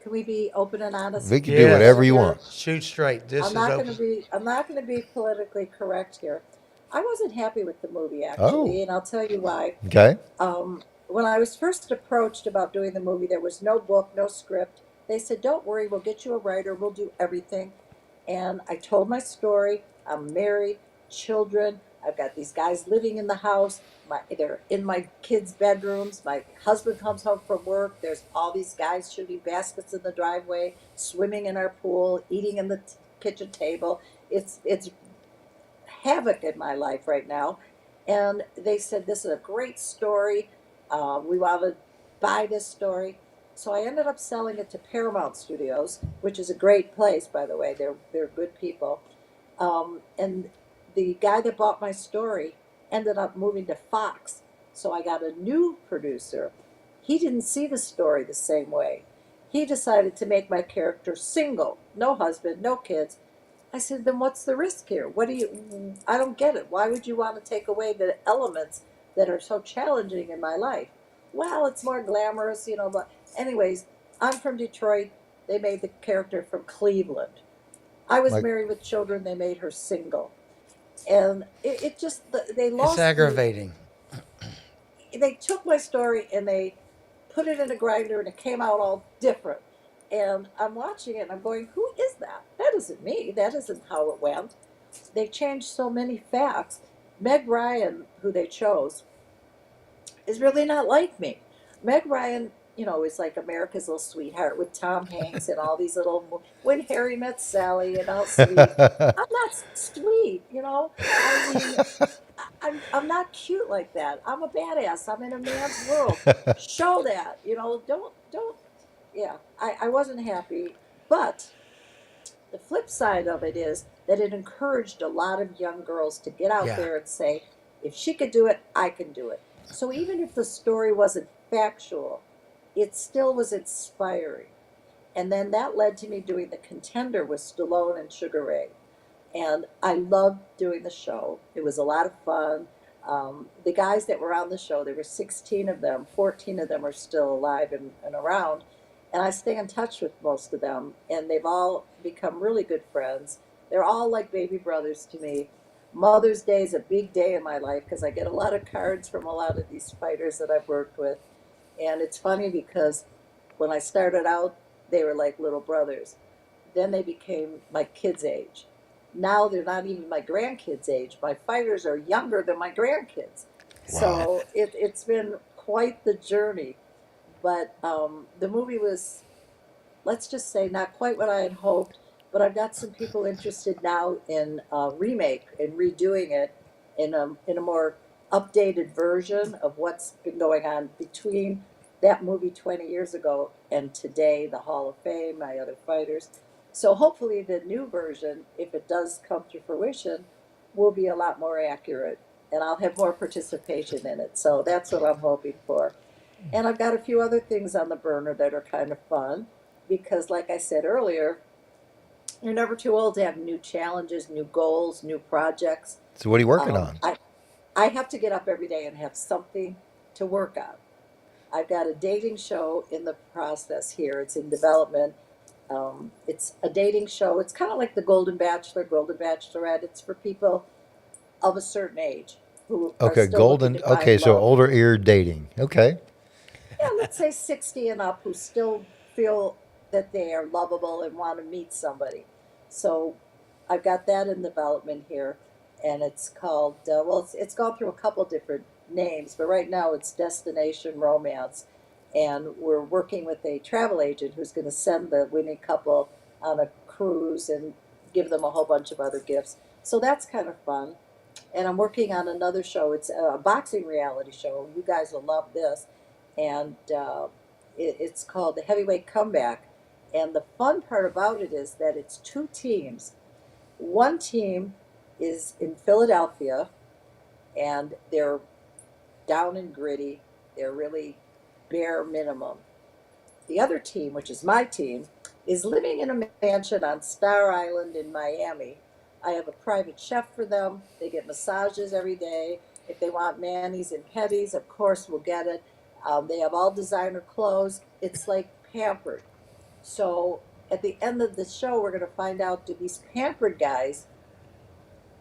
can we be open and honest We can do Yes. whatever you here? want. Shoot straight. This I'm is not going to open. be I'm not going to be politically correct here. I wasn't happy with the movie Oh, actually, and I'll tell you why. okay. When I was first approached about doing the movie, there was no book, no script. They said, "Don't worry, we'll get you a writer. We'll do everything." And I told my story. I'm married, children. I've got these guys living in the house. They're in my kids' bedrooms. My husband comes home from work. There's all these guys shooting baskets in the driveway, swimming in our pool, eating in the kitchen table. It's havoc in my life right now. And they said, "This is a great story. We want to buy this story." So I ended up selling it to Paramount Studios, which is a great place, by the way. They're good people. And the guy that bought my story ended up moving to Fox. So I got a new producer. He didn't see the story the same way. He decided to make my character single, no husband, no kids. I said, "Then what's the risk here? I don't get it. Why would you want to take away the elements that are so challenging in my life?" "Well, it's more glamorous, but anyways, I'm from Detroit. They made the character from Cleveland. I was Like, married with children. They made her single. And it just, they It's lost the, aggravating. they took my story and they put it in a grinder and it came out all different. And I'm watching it and I'm going, "Who is that? That isn't me. That isn't how it went." They changed so many facts. Meg Ryan, who they chose, is really not like me. Meg Ryan, is like America's Little Sweetheart with Tom Hanks and all these When Harry Met Sally and how sweet. I'm not sweet. I mean, I'm not cute like that. I'm a badass. I'm in a man's world. Show that. Don't. Yeah, I wasn't happy, but the flip side of it is that it encouraged a lot of young girls to get out Yeah. there and say, "If she could do it, I can do it." So even if the story wasn't factual, it still was inspiring. And then that led to me doing The Contender with Stallone and Sugar Ray. And I loved doing the show. It was a lot of fun. The guys that were on the show, there were 16 of them, 14 of them are still alive and around. and I stay in touch with most of them, and they've all become really good friends. They're all like baby brothers to me. Mother's Day is a big day in my life because I get a lot of cards from a lot of these fighters that I've worked with. And it's funny because when I started out, they were like little brothers. Then they became my kids' age. Now they're not even my grandkids' age. My fighters are younger than my grandkids. Wow. So it's been quite the journey. But the movie was, let's just say, not quite what I had hoped. But I've got some people interested now in a remake and redoing it in a more updated version of what's been going on between that movie 20 years ago and today, the Hall of Fame, my other fighters. So hopefully the new version, if it does come to fruition, will be a lot more accurate and I'll have more participation in it. So that's what I'm hoping for. And I've got a few other things on the burner that are kind of fun because, like I said earlier, you're never too old to have new challenges, new goals, new projects. So what are you working Um, on? I, I have to get up every day and have something to work on. I've got a dating show in the process here. It's in development. It's a dating show. It's kind of like the Golden Bachelor, Golden Bachelorette. It's for people of a certain age who are Okay, still looking golden. to Okay, find so love. older ear dating. Okay. Yeah, let's say 60 and up who still feel that they are lovable and want to meet somebody. So I've got that in development here, and it's called, well, it's gone through a couple different names, but right now it's Destination Romance. And we're working with a travel agent who's going to send the winning couple on a cruise and give them a whole bunch of other gifts. So that's kind of fun. And I'm working on another show. It's a boxing reality show. You guys will love this. And it's called The Heavyweight Comeback. And the fun part about it is that it's two teams. One team is in Philadelphia, and they're down and gritty. They're really bare minimum. The other team, which is my team, is living in a mansion on Star Island in Miami. I have a private chef for them. They get massages every day. If they want manis and pedis, of course, we'll get it. They have all designer clothes. It's like pampered. So at the end of the show, we're going to find out, do these pampered guys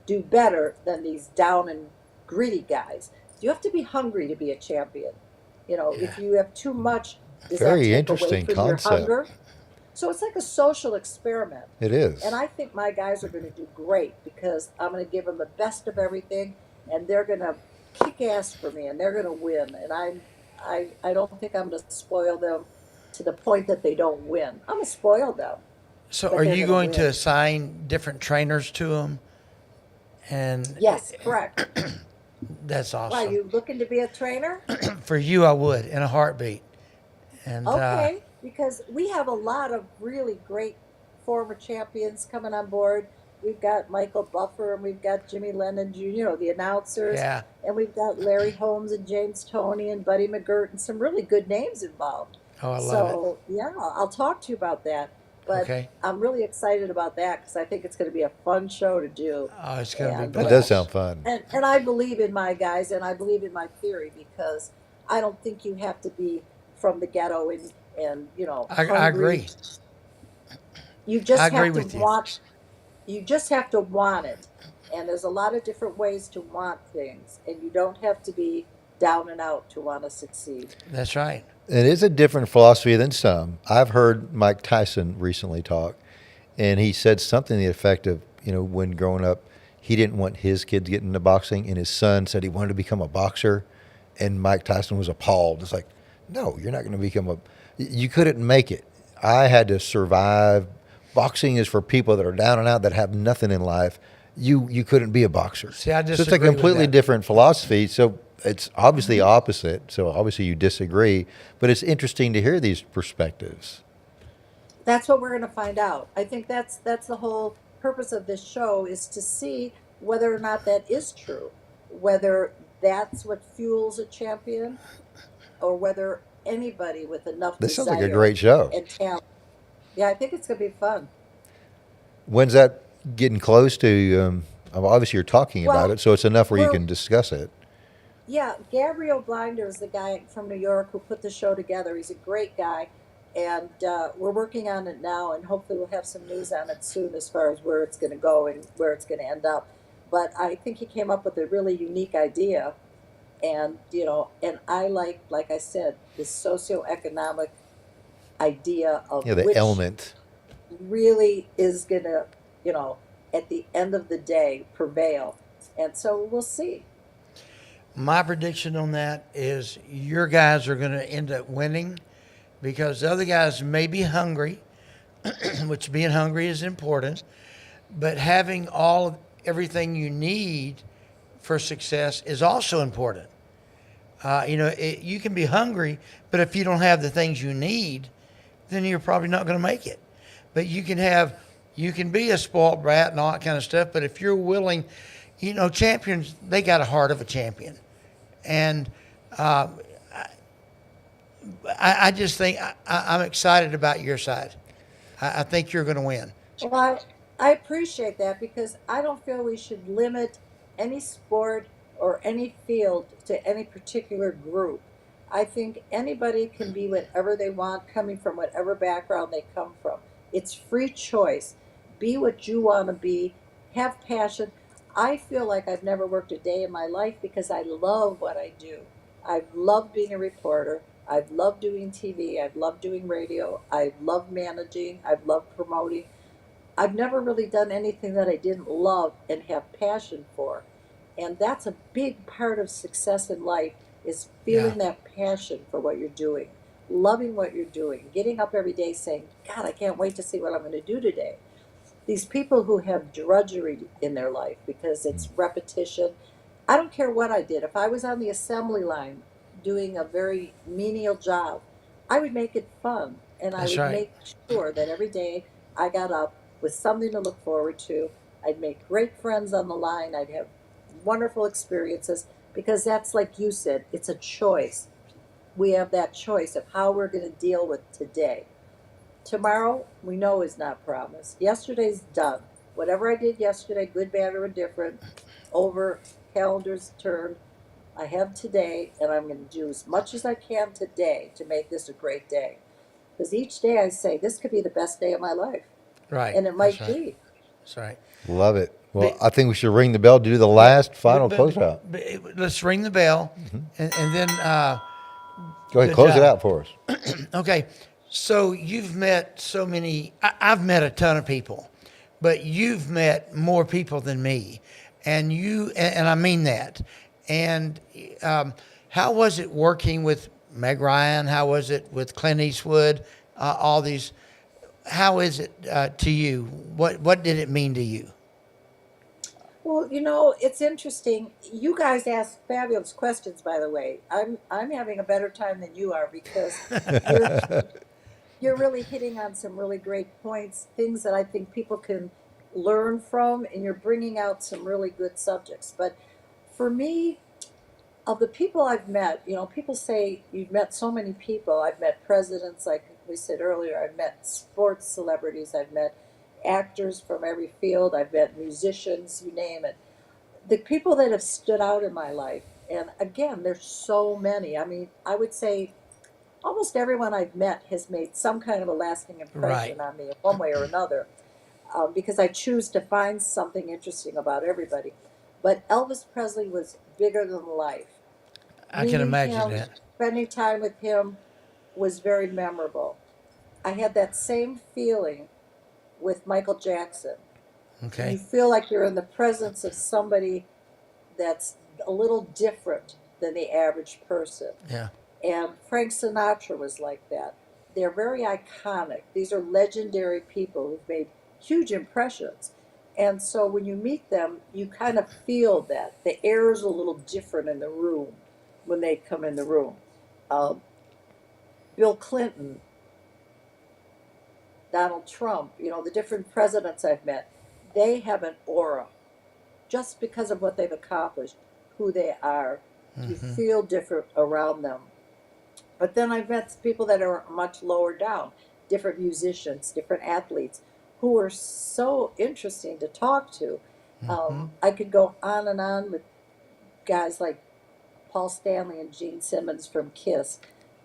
do better than these down and gritty guys? Do you have to be hungry to be a champion? You know, Yeah. if you have too much, does that Very take away interesting from your concept. hunger? So it's like a social experiment. It And is. I think my guys are going to do great because I'm going to give them the best of everything, and they're going to kick ass for me, and they're going to win. And I don't think I'm going to spoil them to the point that they don't win. I'm going to spoil them, So but are they're you going to going to win. assign different trainers to them? And Yes, correct. that's Why, awesome. you looking to be a trainer? For you, I would in a heartbeat. And Okay, because we have a lot of really great former champions coming on board. We've got Michael Buffer and we've got Jimmy Lennon Jr., the announcers, yeah. and we've got Larry Holmes and James Toney and Buddy McGirt and some really good names involved. Oh, I love it. So, yeah, I'll talk to you about that. But Okay. I'm really excited about that because I think it's going to be a fun show to do. Oh, it's going to be And That does blessed. sound fun. and I believe in my guys and I believe in my theory because I don't think you have to be from the ghetto and I agree. hungry. You I just agree have to with you. want you just have to want it. And there's a lot of different ways to want things and you don't have to be down and out to want to succeed. That's right. It is a different philosophy than some. I've heard Mike Tyson recently talk, and he said something to the effect of, when growing up, he didn't want his kids getting into boxing, and his son said he wanted to become a boxer, and Mike Tyson was appalled. It's like, no, you're not going to become you couldn't make it. I had to survive. Boxing is for people that are down and out that have nothing in life. You couldn't be a boxer. See, I So it's a disagree with completely that. different philosophy. So it's obviously opposite. So obviously you disagree, but it's interesting to hear these perspectives. That's what we're going to find out. I think that's the whole purpose of this show is to see whether or not that is true, whether that's what fuels a champion, or whether anybody with enough This sounds like a desire great show. and talent. Yeah, I think it's going to be fun. When's that getting close to? Obviously, you're talking about Well, it, so it's enough where you we're can discuss it. yeah. Gabriel Blinder is the guy from New York who put the show together. He's a great guy, And we're working on it now, and hopefully we'll have some news on it soon as far as where it's going to go and where it's going to end up. But I think he came up with a really unique idea, and and I like I said, this socioeconomic idea of Yeah, the which element. really is going to, you know, at the end of the day, prevail. And so we'll see. My prediction on that is your guys are going to end up winning because the other guys may be hungry, which being hungry is important, but having everything you need for success is also important. You can be hungry, but if you don't have the things you need, then you're probably not going to make it. But you can be a spoiled brat and all that kind of stuff. But if you're willing, champions, they got a heart of a champion. And uh, I just think I'm excited about your side. I think you're going to win. Well, I appreciate that because I don't feel we should limit any sport or any field to any particular group. I think anybody can be whatever they want, coming from whatever background they come from. It's free choice. Be what you want to be, have passion. I feel like I've never worked a day in my life because I love what I do. I've loved being a reporter. I've loved doing TV. I've loved doing radio. I've loved managing. I've loved promoting. I've never really done anything that I didn't love and have passion for. And that's a big part of success in life is Yeah. feeling that passion for what you're doing, loving what you're doing, getting up every day saying, God, I can't wait to see what I'm going to do today. These people who have drudgery in their life because it's repetition. I don't care what I did. If I was on the assembly line doing a very menial job, I would make it fun and I That's would right. make sure that every day I got up with something to look forward to. I'd make great friends on the line. I'd have wonderful experiences because that's like you said, it's a choice. We have that choice of how we're going to deal with today. Tomorrow, we know is not promised. Yesterday's done. Whatever I did yesterday, good, bad, or indifferent, over, calendars turned. I have today, and I'm going to do as much as I can today to make this a great day. Because each day I say, this could be the best day of my life. Right. And it That's might right. be. That's right. Love it. Well, But, I think we should ring the bell to do the last final but, closeout. let's ring the bell, and then Go ahead, good close it job. out for us. Okay, so you've met so many. I've met a ton of people, but you've met more people than me, and I mean that. And how was it working with Meg Ryan? How was it with Clint Eastwood? All these. How is it to you? What did it mean to you? Well, it's interesting. You guys ask fabulous questions, by the way. I'm having a better time than you are because you're you're really hitting on some really great points, things that I think people can learn from, and you're bringing out some really good subjects. But for me, of the people I've met, people say you've met so many people. I've met presidents, like we said earlier. I've met sports celebrities. I've met actors from every field. I've met musicians, you name it. The people that have stood out in my life, and again, there's so many. I mean, I would say almost everyone I've met has made some kind of a lasting Right. impression on me in one way or another, because I choose to find something interesting about everybody. But Elvis Presley was bigger than life. I can Meeting imagine him, that. spending time with him was very memorable. I had that same feeling with Michael Jackson. You Okay. feel like you're in the presence of somebody that's a little different than the average person. Yeah. And Frank Sinatra was like that. They're very iconic. These are legendary people who've made huge impressions. And so when you meet them, you kind of feel that. The air is a little different in the room when they come in the room. Um, Bill Clinton, Donald Trump, the different presidents I've met, they have an aura just because of what they've accomplished, who they are. You feel different around them. But then I've met people that are much lower down, different musicians, different athletes, who are so interesting to talk to. I could go on and on with guys like Paul Stanley and Gene Simmons from Kiss.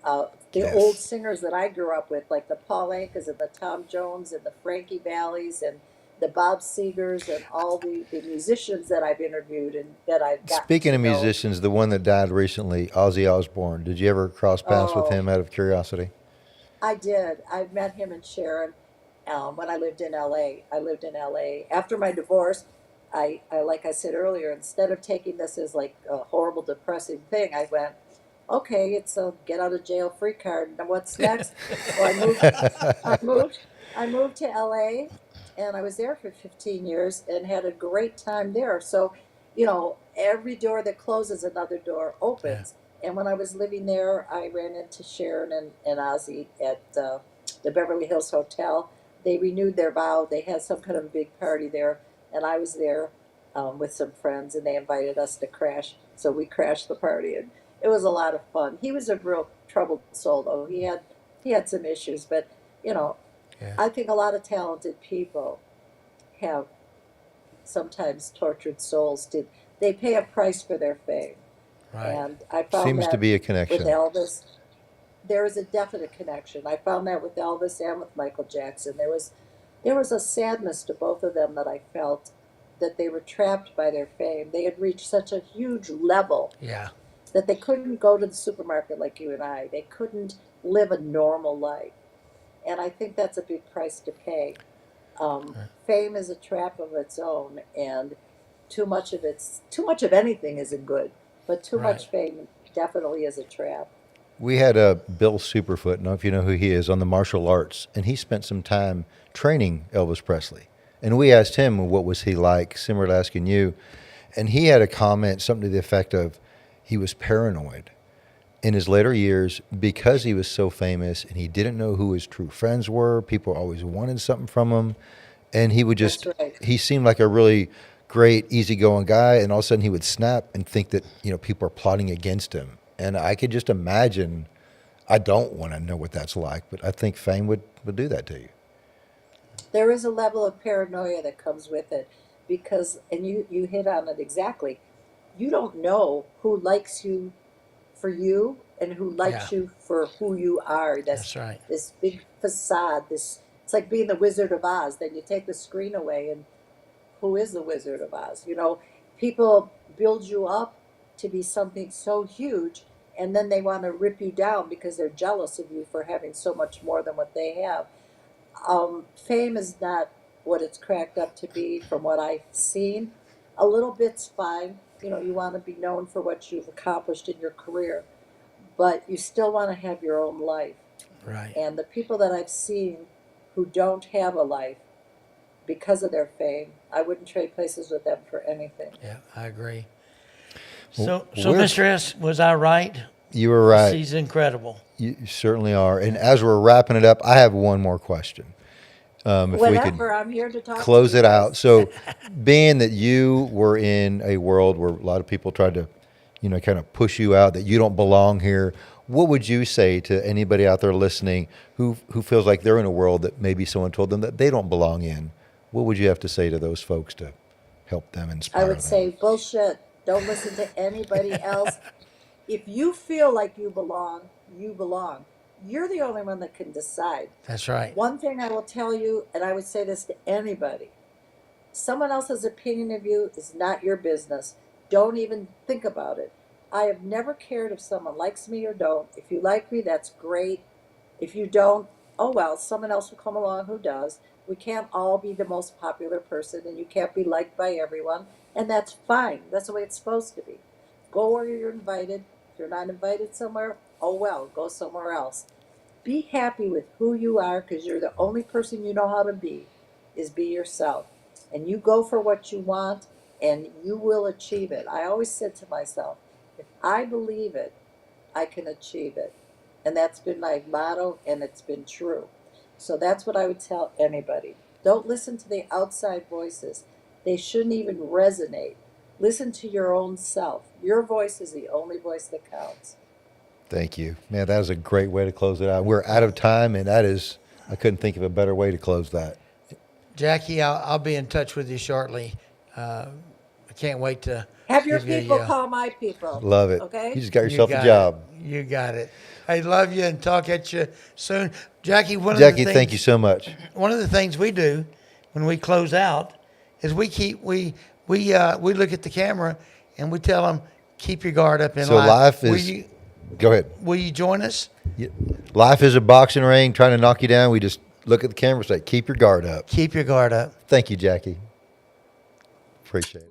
The old Yes. singers that I grew up with, like the Paul Ankas and the Tom Jones and the Frankie Valleys and the Bob Segers and all the musicians that I've interviewed and that I've gotten Speaking to of know. musicians, the one that died recently, Ozzy Osbourne. Did you ever cross paths with Oh, him out of curiosity? I did. I met him and Sharon when I lived in LA. I lived in LA. After my divorce, I like I said earlier, instead of taking this as like a horrible, depressing thing, I went, okay, it's a get out of jail free card. Now what's next? So I moved, I moved to LA, and I was there for 15 years and had a great time there. So, every door that closes, another door Yeah. opens. And when I was living there, I ran into Sharon and Ozzy at the Beverly Hills Hotel. They renewed their vow. They had some kind of a big party there, and I was there with some friends, and they invited us to crash. So we crashed the party, and it was a lot of fun. He was a real troubled soul, though. He had some issues, but you know, Yeah. I think a lot of talented people have sometimes tortured souls. They pay a price for their fame, Right. and I found Seems to that be a with connection. Elvis, there is a definite connection. I found that with Elvis and with Michael Jackson. There was a sadness to both of them that I felt that they were trapped by their fame. They had reached such a huge level Yeah. that they couldn't go to the supermarket like you and I. They couldn't live a normal life. And I think that's a big price to pay. Fame is a trap of its own, and too much of anything isn't good, but too Right. much fame definitely is a trap. We had a Bill Superfoot, I don't know if you know who he is, on the martial arts, and he spent some time training Elvis Presley. And we asked him what was he like, similar to asking you, and he had a comment, something to the effect of he was paranoid in his later years because he was so famous and he didn't know who his true friends were. People always wanted something from him, and he would That's just right. he seemed like a really great, easygoing guy, and all of a sudden he would snap and think that people are plotting against him. And I could just imagine. I don't want to know what that's like, but I think fame would do that to you. There is a level of paranoia that comes with it because, and you hit on it exactly. You don't know who likes you for you and who Yeah. likes you for who you are. That's right. This big facade. This It's like being the Wizard of Oz. Then you take the screen away, and who is the Wizard of Oz? People build you up to be something so huge, and then they want to rip you down because they're jealous of you for having so much more than what they have. Fame is not what it's cracked up to be from what I've seen. A little bit's fine. You want to be known for what you've accomplished in your career, but you still want to have your own life. Right. And the people that I've seen who don't have a life because of their fame, I wouldn't trade places with them for anything. Yeah, I agree. Well, So we're- Mr. S, was I right? You were right. He's incredible. You certainly are. And as we're wrapping it up, I have one more question. If we could Whatever, I'm here to talk to close you it out. guys. So, being that you were in a world where a lot of people tried to, kind of push you out, that you don't belong here, what would you say to anybody out there listening who feels like they're in a world that maybe someone told them that they don't belong in? What would you have to say to those folks to help them, I inspire would them? say bullshit. Don't listen to anybody else. If you feel like you belong, you belong. You're the only one that can decide. That's right. One thing I will tell you, and I would say this to anybody, someone else's opinion of you is not your business. Don't even think about it. I have never cared if someone likes me or don't. If you like me, that's great. If you don't, oh well, someone else will come along who does. We can't all be the most popular person, and you can't be liked by everyone, and that's fine. That's the way it's supposed to be. Go where you're invited. If you're not invited somewhere, oh well, go somewhere else. Be happy with who you are because you're the only person you know how to be, is be yourself. And you go for what you want and you will achieve it. I always said to myself, if I believe it, I can achieve it. And that's been my motto, and it's been true. So that's what I would tell anybody. Don't listen to the outside voices, they shouldn't even resonate. Listen to your own self. Your voice is the only voice that counts. Thank you. Man, that was a great way to close it out. We're out of time, and I couldn't think of a better way to close that. Jackie, I'll be in touch with you shortly. I can't wait to Have your Give you a people yell. call my people. Love it. Okay. You just got You yourself got a job. it. You got it. I love you and talk at you soon. Jackie, Jackie, thank you so much. One of the things we do when we close out is we look at the camera and we tell them, keep your guard up in So life is. Go ahead. Will you join us? Yeah. Life is a boxing ring trying to knock you down. We just look at the camera and say, keep your guard up. Keep your guard up. Thank you, Jackie. Appreciate it.